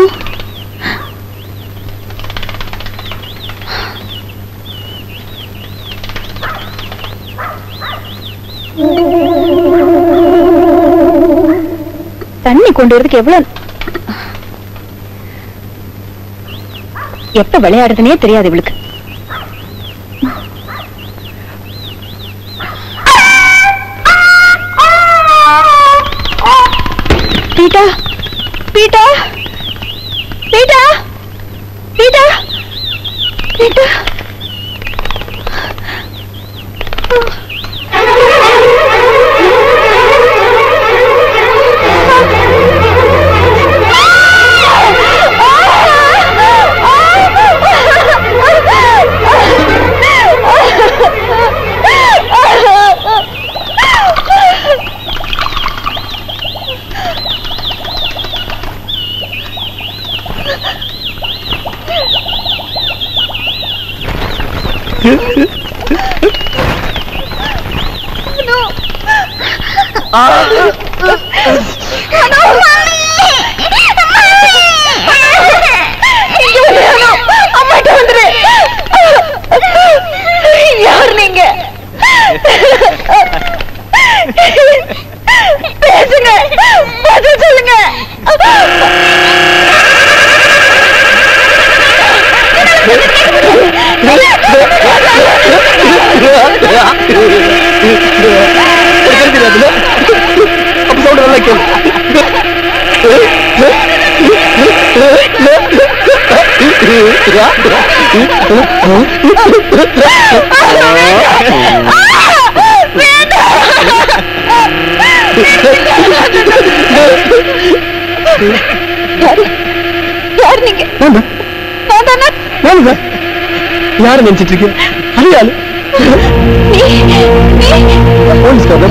தண்ணி கொண்டு வரதுக்கு எவ்வளவு எப்ப விளையாடுறதுனே தெரியாது இவளுக்கு. Beta, beta, beta, beta, beta. யார் நீங்க? பேசுங்க, பதில் சொல்லுங்க. யாரு நினைச்சிட்டு இருக்கீங்க? போலீஸ்கார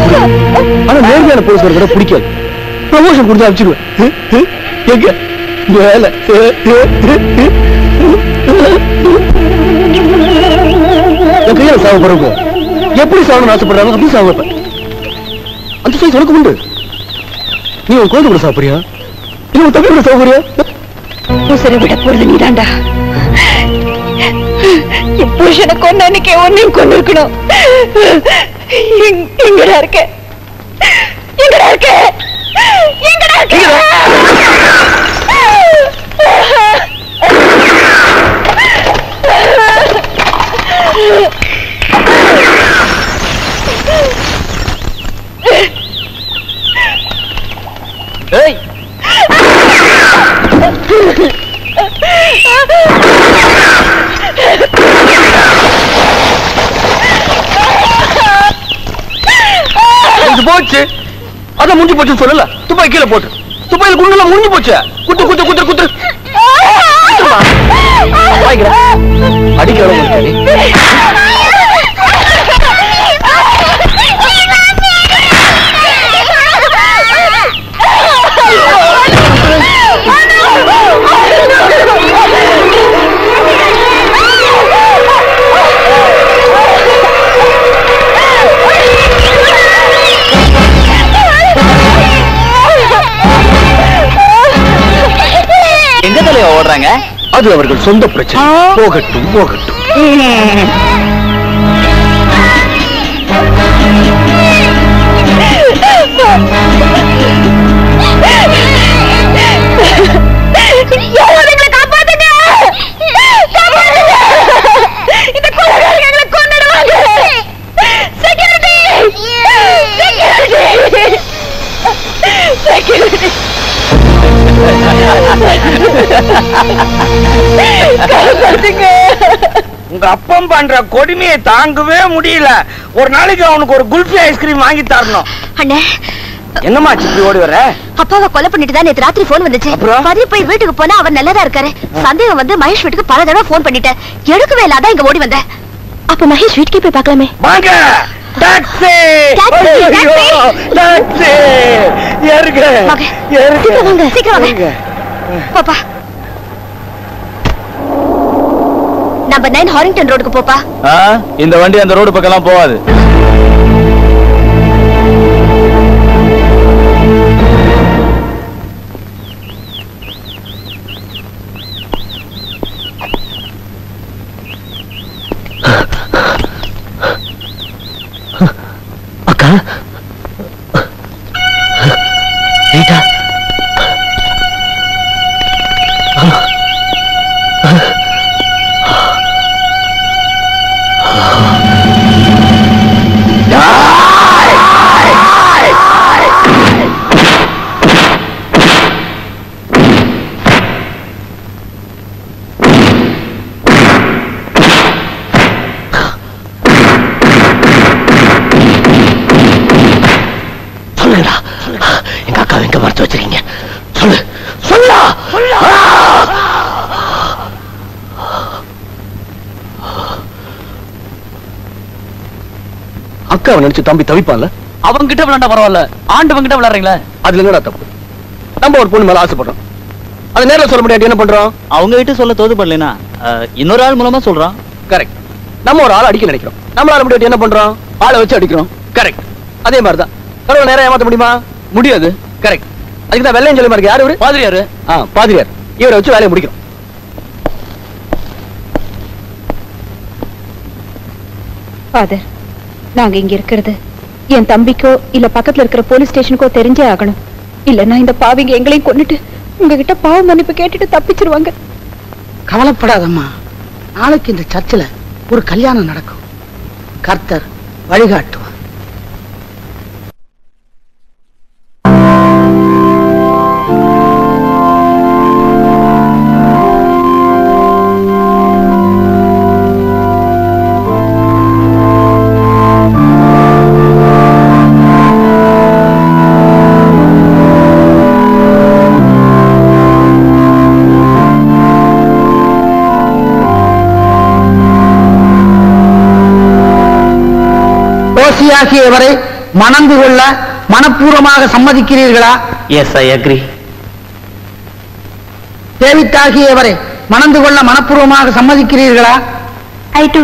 ஆனா நேர்மையான போலீஸ்கார கூட பிடிக்காது. ப்ரமோஷன் கொடுத்து அனுப்பிச்சிடுவேன். எங்க வேலை என் கையில சாவ பிறகு எப்படி சாவணும்னு ஆசைப்படுறாங்க அப்படி சாவ வைப்பேன். அந்த சைஸ் உனக்கு உண்டு. நீ உன் குழந்தை கூட சாப்பிடுறியா? நீ உன் தம்பி கூட சாப்பிடுறியா? உசுரை விட போறது நீதாண்டா. என் புருஷனை கொண்டு அன்னைக்கு ஒன்னையும் கொண்டு இருக்கணும். எங்கடா இருக்க? எங்கடா இருக்க? எங்கடா இருக்க? ஏய் போச்சு அதான் முடிஞ்சு போச்சுன்னு சொல்லல. துப்பாக்கி கீழே போட்டு துப்பாக்கில குண்டுல முடிஞ்சு போச்சு. குத்து குத்து குத்து குத்து அடிக்க எங்க தலையா ஓடுறாங்க? அது அவர்கள் சொந்த பிரச்சனை. போகட்டும் போகட்டும். இந்த கொலைகாரங்க எங்களை கொன்னுடுவாங்க. செக்யூரிட்டி செக்யூரிட்டி உங்க அப்பம் பண்ற கொடுமையை தாங்கவே முடியல. ஒரு நாளைக்கு அவனுக்கு ஒரு குல்ஃபி ஐஸ்கிரீம் வாங்கி தரணும். அண்ணே என்னமா இப்படி ஓடி வர? அப்பாவை கொலை பண்ணிட்டு தான் நேத்து ராத்திரி போன் வந்துச்சு. பதறி போய் வீட்டுக்கு போனா அவர் நல்லதா இருக்காரு. சந்தேகம் வந்து மகேஷ் வீட்டுக்கு பல தடவை போன் பண்ணிட்டேன். எடுக்கவே இல்லாத இங்க ஓடி வந்தேன். அப்ப மகேஷ் வீட்டுக்கே போய் பார்க்கலாமே. வாங்க டாக்ஸி டாக்ஸி ஏறுங்க ஏறுங்க வாங்க சீக்கிரம் வாங்க. பாப்பா நம்பர் 9 ஹாரிங்டன் ரோடுக்கு போப்பா. இந்த வண்டி அந்த ரோடு பக்கம்லாம் போகாது. அக்கா ரீட்டா எங்க அக்கா எங்க மறைச்சு வச்சிருக்கீங்க? சொல்லு சொல்லா. அக்காவை நினைச்சு தம்பி தவிப்பான்ல. அவங்க கிட்ட விளையாண்டா பரவாயில்ல, ஆண்டவங்க கிட்ட விளையாடுறீங்களா? அதுல என்னடா தப்பு? நம்ம ஒரு பொண்ணு மேல ஆசைப்படுறோம், அது நேரில் சொல்ல முடியாது. என்ன பண்றோம்? அவங்க கிட்ட சொல்ல தோது பண்ணலனா இன்னொரு ஆள் மூலமா சொல்றான். கரெக்ட். நம்ம ஒரு ஆள் அடிக்க நினைக்கிறோம், நம்மளால முடியாது. என்ன பண்றோம்? ஆளை வச்சு அடிக்கிறோம். கரெக்ட். அதே மாதிரிதான் கடவுளை நேரம் ஏமாத்த முடியுமா? முடியாது. கரெக்ட். அதுக்குதான் வெள்ளையும் சொல்லி மாதிரி யாரு? இவரு பாதிரியாரு. பாதிரியார். இவரை வச்சு வேலையை முடிக்கிறோம். ஃபாதர், நாங்க இங்க இருக்கிறது என் தம்பிக்கோ இல்ல பக்கத்துல இருக்கிற போலீஸ் ஸ்டேஷனுக்கோ தெரிஞ்சே ஆகணும். இல்லன்னா இந்த பாவிங்க எங்களையும் கொன்னுட்டு உங்ககிட்ட பாவ மன்னிப்பு கேட்டுட்டு தப்பிச்சிருவாங்க. கவலைப்படாதம்மா, நாளைக்கு இந்த சர்ச்சில் ஒரு கல்யாணம் நடக்கும். கர்த்தர் வழிகாட்டுவார். ஆகியவரை மணந்து கொள்ள மனப்பூர்வமாக சம்மதிக்கிறீர்களா? Yes, I agree. டேவிட் ஆகியவரை மணந்து கொள்ள மனப்பூர்வமாக சம்மதிக்கிறீர்களா? ஐ டு.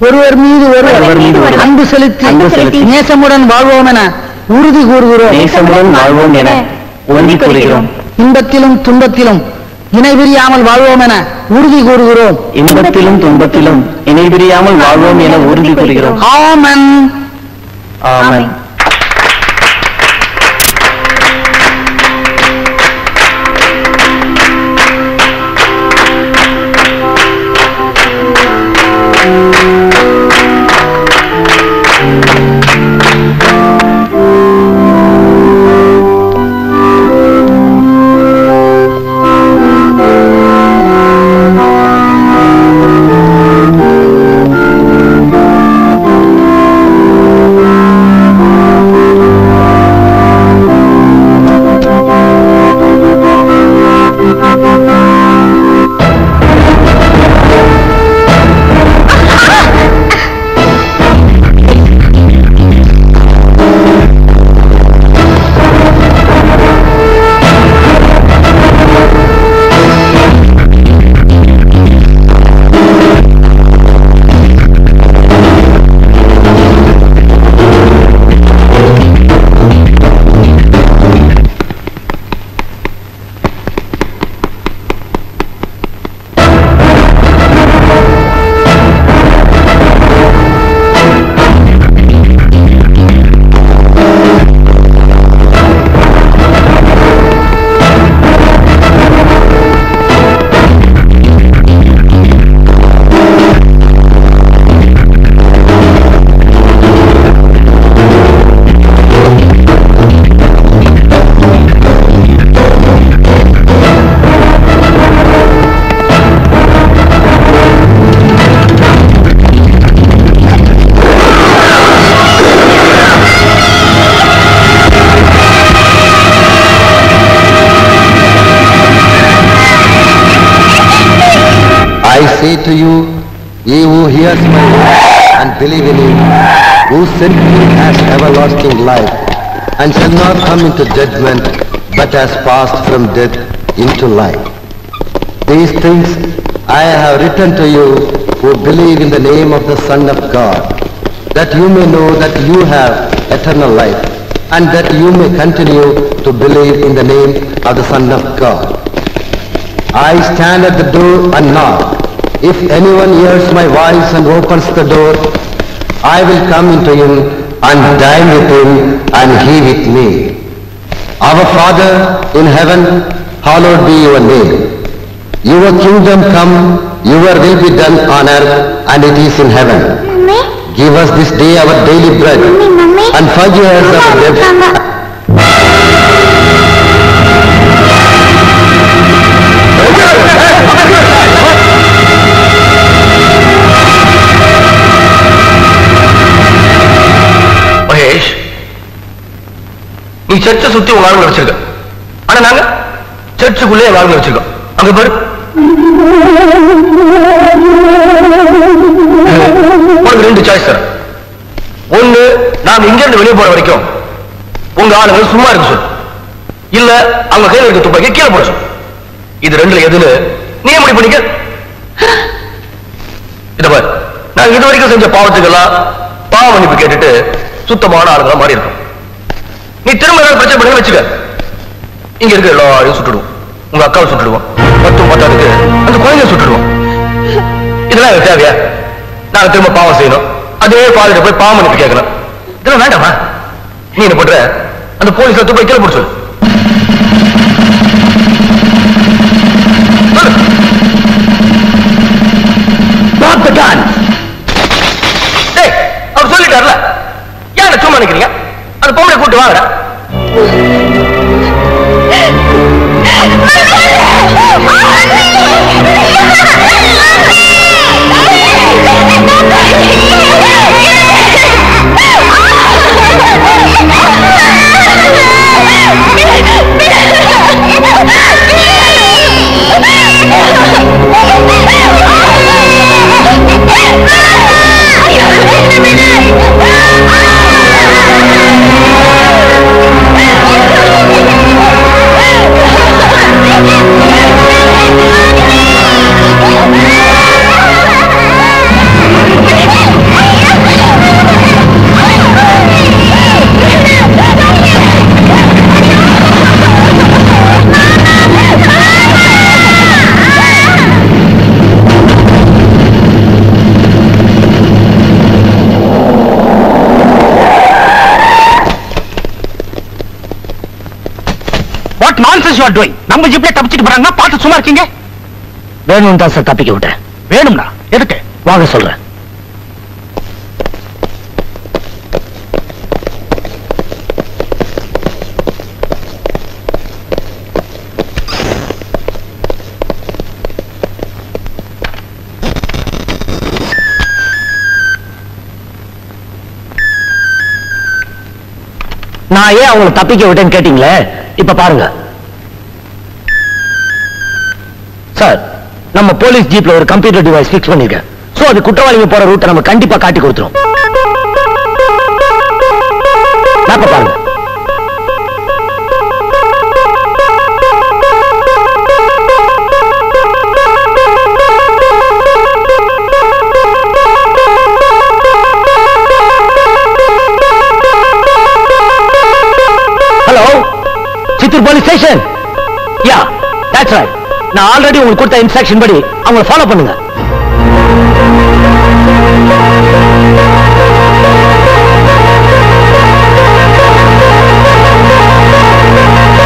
ஒருவர் மீது ஒருவர் அன்பு செலுத்தி நேசமுடன் வாழ்வோம் என உறுதி கூறுகிறோம். நேசமுடன் வாழ்வோம் என உறுதி கூறுகிறோம். இன்பத்திலும் துன்பத்திலும் இணை பிரியாமல் வாழ்வோம் என உறுதி கூறுகிறோம். இன்பத்திலும் துன்பத்திலும் இணை பிரியாமல் வாழ்வோம் என உறுதி கூறுகிறோம். ஆமென். ஆமென். I say to you, he who hears my words and believes in him, who sent me has everlasting life, and shall not come into judgment, but has passed from death into life. These things I have written to you who believe in the name of the Son of God, that you may know that you have eternal life, and that you may continue to believe in the name of the Son of God. I stand at the door and knock. If anyone hears my voice and opens the door, I will come into him and dine with him and he with me. Our Father in heaven, hallowed be your name. Your kingdom come, your will be done on earth and it is in heaven. Mummy? Give us this day our daily bread Mummy? and forgive us our debts. Mahesh, நீ சர்ச்சை சுத்தி உங்க ஆளுங்க வச்சிருக்க, ஆனா நாங்க சர்ச்சுக்குள்ளே வாழ்க்கை வச்சிருக்கோம். அங்க பாரு, உனக்கு ரெண்டு சாய்ஸ் தரேன். ஒண்ணு, நாம இங்க இருந்து வெளியே போற வரைக்கும் உங்க ஆளுங்க சும்மா இருக்க சொல்லு, இல்ல அவங்க கையில் இருக்க துப்பாக்கி கீழே போட சொல்லு. இது ரெண்டுல எதுன்னு நீ முடிவு பண்ணிக்க. இத பாரு, நாங்க இது வரைக்கும் செஞ்ச பாவத்துக்கெல்லாம் பாவ மன்னிப்பு கேட்டுட்டு சுத்தமான ஆளுங்களா மாறி இருக்கும். நீ திரும்ப ஏதாவது பிரச்சனை பண்ணி வச்சுக்க, இங்க இருக்க எல்லாரையும் சுட்டுடுவோம். உங்க அக்காவை சுட்டுடுவோம், 10-10 அந்த குழந்தைய சுட்டுடுவோம். இதெல்லாம் எனக்கு தேவையா? நாங்க திரும்ப பாவம் செய்யணும், அதே பாதையில போய் பாவம் மன்னிப்பு கேட்கணும். இதெல்லாம் வேண்டாமா? நீ என்ன பண்ற? அந்த போலீஸ்ல போய் கீழே போட சொல்லு. அவர் சொல்லிட்டார்ல, ஏன் சும்மா நினைக்கிறீங்க? அந்த பொம்பளை கூட்டு வாங்க. Oh, nonsense you are doing? நம்ம ஜிப்ல தப்பிச்சிட்டு போறாங்க, பார்த்து சும்மா இருக்கீங்க? வேணும் தான் சார் தப்பிக்க விட்டேன். வேணும்னா எதுக்கு? வாங்க சொல்றேன். நான் ஏன் அவங்களை தப்பிக்க விட்டேன்னு கேட்டீங்களே, இப்ப பாருங்க சார். நம்ம போலீஸ் ஜீப்ல ஒரு கம்ப்யூட்டர் டிவைஸ் பிக்ஸ் பண்ணிருக்கேன். சோ அது குற்றவாளிங்க போற ரூட்டை நம்ம கண்டிப்பா காட்டி கொடுத்துரும். பாருங்க. Hello, Chittoor police station. Yeah, that's right. நான் ஆல்ரெடி உங்களுக்கு கொடுத்த இன்ஸ்ட்ரக்ஷன் படி அவங்களை ஃபாலோ பண்ணுங்க.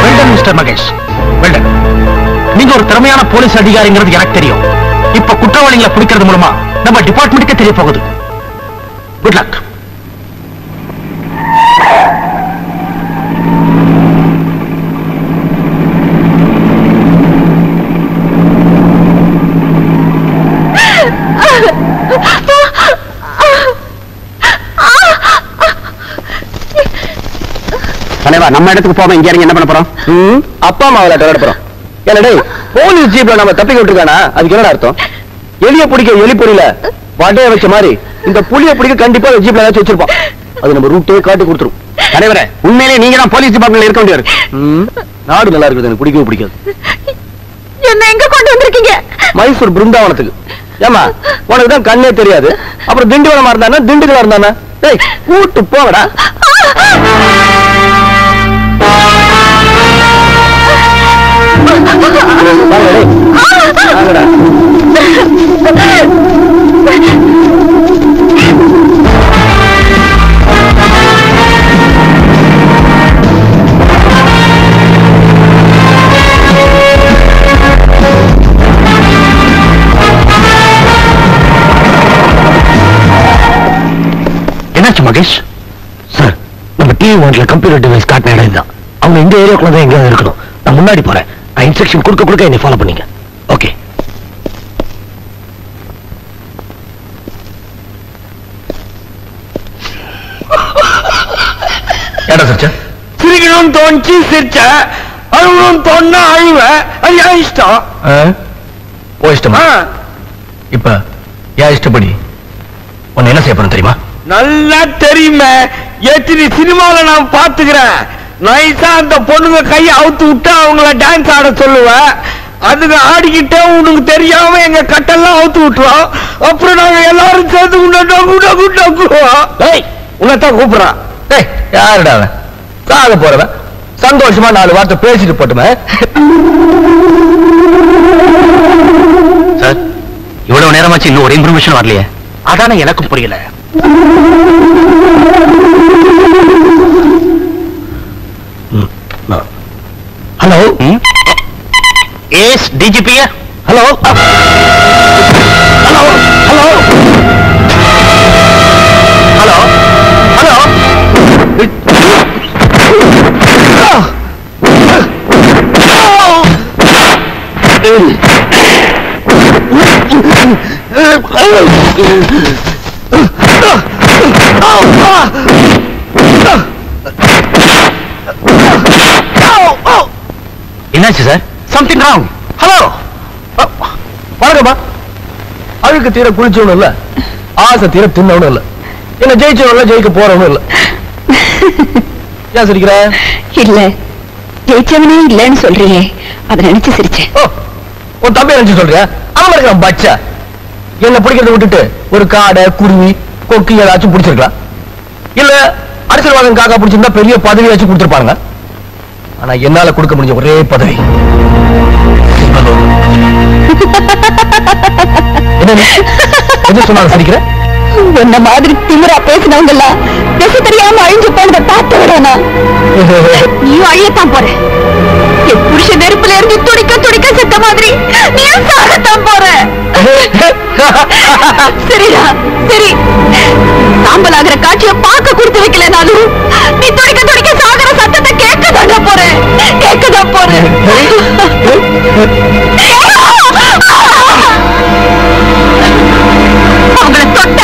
Well done mister Mahesh, well done. நீங்க ஒரு திறமையான போலீஸ் அதிகாரிங்கிறது எனக்கு தெரியும். இப்ப குற்றவாளிகளை பிடிக்கிறது மூலமா நம்ம டிபார்ட்மெண்ட்டுக்கே தெரிய போகுது. Good luck. நம்ம இடத்துக்கு போவோம். இங்க என்ன பண்ண போறோம்? அப்பா அம்மா விளையாட போறோம். என்னடே, போலீஸ் ஜீப்ல நம்ம தப்பிக்க விட்டுருக்கானா? அதுக்கு என்ன அர்த்தம்? எலிய பிடிக்க எலி பொறியில வடைய வச்ச மாதிரி இந்த புலிய பிடிக்க கண்டிப்பா ஜீப்ல ஏதாச்சும் வச்சிருப்போம். அது நம்ம ரூட்டே காட்டி கொடுத்துரும். தலைவரே, உண்மையிலே நீங்க தான் போலீஸ் டிபார்ட்மெண்ட்ல இருக்க வேண்டியது. நாடு நல்லா இருக்குது, எனக்கு பிடிக்கவே பிடிக்காது. என்ன எங்க கொண்டு வந்திருக்கீங்க? மைசூர் பிருந்தாவனத்துக்கு. ஏமா, உனக்கு தான் கண்ணே தெரியாது. அப்புறம் திண்டிவனமா இருந்தானா திண்டுக்கலா இருந்தானா? டேய், கூட்டு போங்கடா. என்னாச்சு மகேஷ்? சார், நம்ம டிவி ஒன்ல கம்ப்யூட்டர் டிவைஸ் காட்டின இடம் இதுதான். அவங்க இந்த ஏரியாக்குள்ள தான் எங்கேயாவது இருக்கணும். நான் முன்னாடி போறேன். நான் இன்ஸ்ட்ரக்ஷன் கொடுக்க என்னை ஃபாலோ பண்ணீங்க. ஓகே. என்ன சிரிச்ச? சிரிக்கணும்னு தோணுச்சு சிரிச்ச, அழுவணும்னு தோணுனா அழுவ. அது என் இஷ்டம். ஓ இஷ்டமா? இப்ப என் இஷ்டப்படி உன்னை என்ன செய்ய போறேன் தெரியுமா? நல்லா தெரியுமே. எத்தனை சினிமாவில நான் பாத்துக்கிறேன். நைஸா அந்த பொண்ணுங்க கையை அவுத்து விட்டு அவங்கள டான்ஸ் ஆட சொல்லுவேன். அதுங்க ஆடிக்கிட்டே உனக்கு தெரியாம எங்க கட்டெல்லாம் அவுத்து விட்டுரும். அப்புறம் நாங்க எல்லாரும் சேர்ந்து உன்னதான் கூப்பிடுறான். யாருடா அவன்? சாக போறவன். சந்தோஷமா 4 வார்த்தை பேசிட்டு போட்டுமே. சார், இவ்வளவு நேரமாச்சு இன்னும் ஒரு இன்ஃபர்மேஷன் வரலையே. அதானே எனக்கும் புரியல. Hello, yes DGP. Hello hello hello hello hello. என்னாச்சு சார்? Something wrong. ஹலோ, வணக்கம்மா. அழுக்கு தீர குளிச்சவனும் இல்ல, ஆசை தீர தின்னவனும் இல்ல, என்ன ஜெயிச்சவனும் இல்ல, ஜெயிக்க போறவனும் இல்ல. ஏன் சிரிக்கிற? இல்ல, ஜெயிச்சவனே இல்லன்னு சொல்றீங்க, அதை நினைச்சு சிரிச்சேன். ஓ, உன் தம்பி நினைச்சு சொல்றியா? அவன் இருக்கிறான் பச்சை. என்ன பிடிக்கிறத விட்டுட்டு ஒரு காடை, குருவி, கொக்கு ஏதாச்சும் பிடிச்சிருக்கலாம். இல்ல அரசியல்வாதம் காக்கா பிடிச்சிருந்தா பெரிய பதவியாச்சும் கொடுத்துருப்பாங்க. ஆனா என்னால கொடுக்க முடிஞ்ச ஒரே பதவி என்ன சொன்னாங்க? சிரிக்கிற? என்ன மாதிரி திமிரா பேசினவங்க எல்லாம் திசை தெரியாம அழிஞ்சு போனதை பார்த்து விடனா? நீயும் அழியத்தான் போற. எப்படி வாங்கி துடிக்க துடிக்க செத்த மாதிரி நீ சாகத்தான் போற. சரிடா சரி, சாம்பல் ஆகிற காட்சியை பார்க்க கொடுத்து வைக்கலனாலும் நீ துடிக்க துடிக்க சாகர சத்தத்தை கேட்கதாண்டா போறேன், கேட்கதான் போறேன். அவங்கள தொட்ட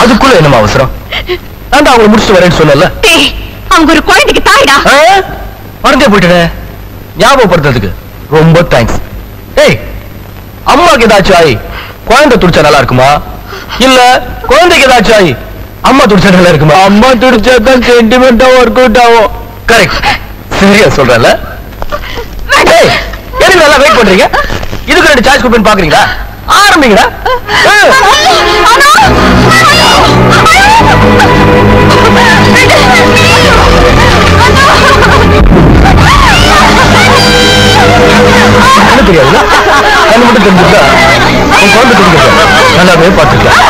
அதுக்குள்ள என்னமா அவசரம்? நான் அவங்களை முடிச்சுட்டு வரேன்னு சொன்னல. அவங்க ஒரு குழந்தைக்கு தாய்டா. மறந்தே போயிட்டேன், ஞாபகப்படுத்துறதுக்கு ரொம்ப தேங்க்ஸ். ஏய், அம்மாக்கு ஏதாச்சும் ஆயி குழந்தை துடிச்சா நல்லா இருக்குமா, இல்ல குழந்தைக்கு ஏதாச்சும் ஆயி அம்மா துடிச்சா நல்லா இருக்குமா? அம்மா துடிச்சா தான் சென்டிமெண்டா ஒர்க் அவுட் ஆகும். கரெக்ட், சரியா சொல்றல. எதுக்கு நல்லா வெயிட் பண்றீங்க? இதுக்கு 2 சாய்ஸ் கூப்பன் பாக்குறீங்களா? ஆரம்பிங்கடா. என்ன தெரியாதுல, கண்ணு மட்டும் தெரிஞ்சுட்டா உன் குழந்தை தெரிஞ்சுக்க நல்லாவே பார்த்துக்கலாம்.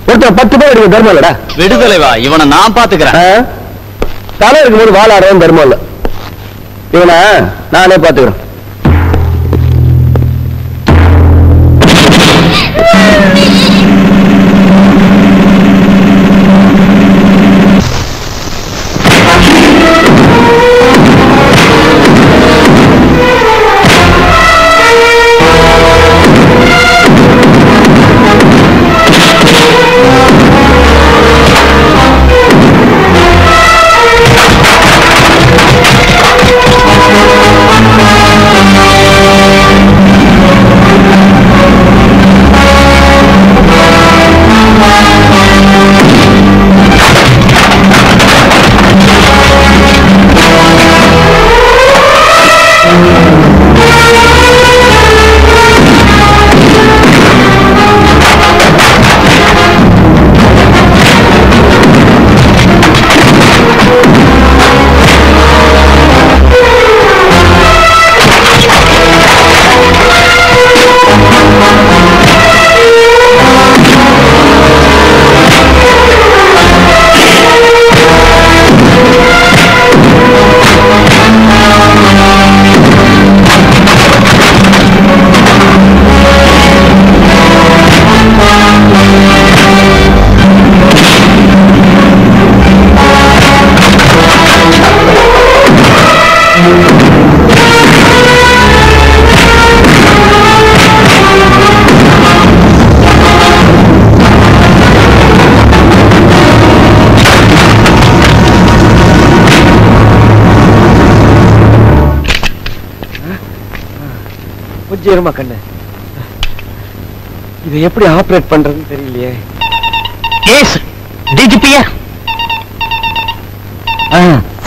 ஒருத்தர் 10 பேர் எடுக்க தர்மம் இல்லடா. விடுதலைவா, இவனை நான் பாத்துக்கிறேன். தலை இருக்கும்போது வாழ ஆடுறவன் தர்மம் இல்ல, இவனை நானே பாத்துக்கிறேன். கொஞ்சம் கண்ணு, இதை எப்படி ஆபரேட் பண்றதுன்னு தெரியலையே. கேஸ் டிஜிபியா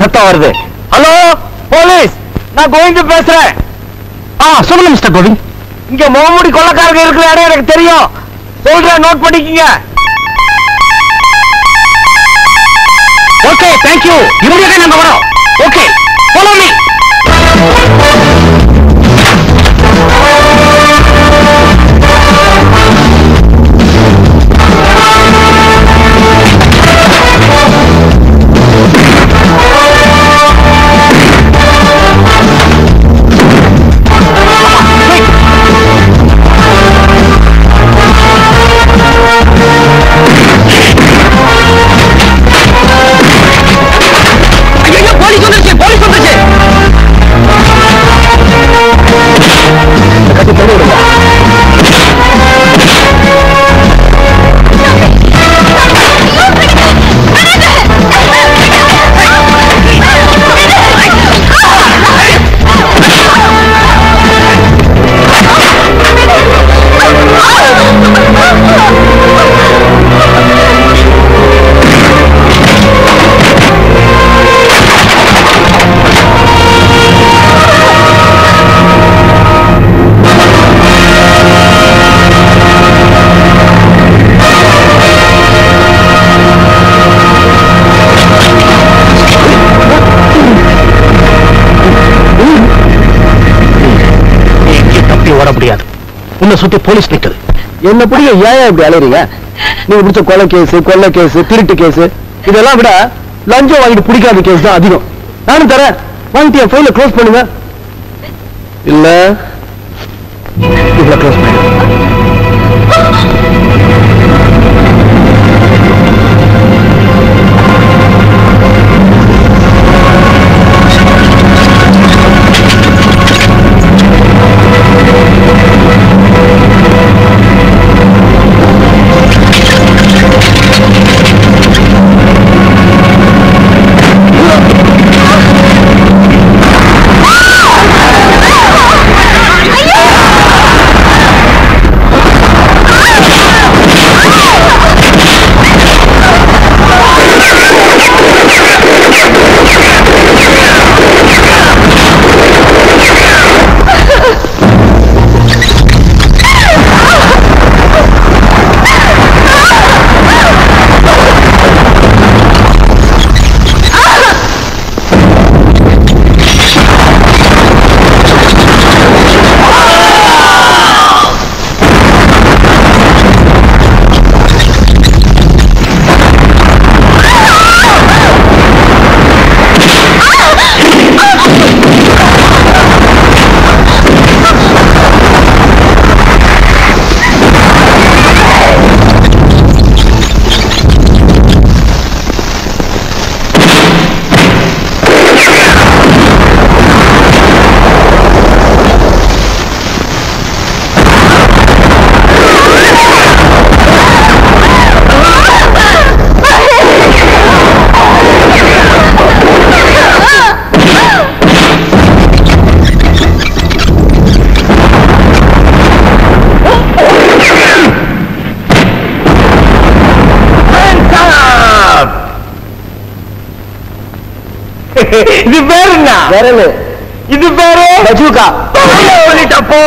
சத்தம் வருது. ஹலோ போலீஸ், நான் கோவிந்த் பேசுறேன். சொல்லுங்க மிஸ்டர் கோவிந்த். இங்க முகமூடி கொள்ளக்காரங்க இருக்கிற இடம் எனக்கு தெரியும், சொல்றேன், நோட் பண்ணிக்கங்க. Okay, thank you. இமிடியேட்டா நாங்க வரோம். Okay, follow me. போலீஸ் வந்துருச்சு, போலீஸ் வந்துருச்சு. உன்னை சுத்தி போலீஸ் நிக்குது. என்ன பிடிக்க ஏன் இப்படி அலைறீங்க? நீங்க பிடிச்ச கொலை கேஸ் திருட்டு கேஸ் இதெல்லாம் விட லஞ்சம் வாங்கிட்டு பிடிக்காத கேஸ் தான் அதிகம். நானும் தரேன், வாங்கிட்டு என் ஃபைல க்ளோஸ் பண்ணுங்க. இல்ல இதுல க்ளோஸ் பண்ணுங்க. இது பேரு என்ன? விரலு. இது பேரு பஜூகா. சொல்லிட்டப்போ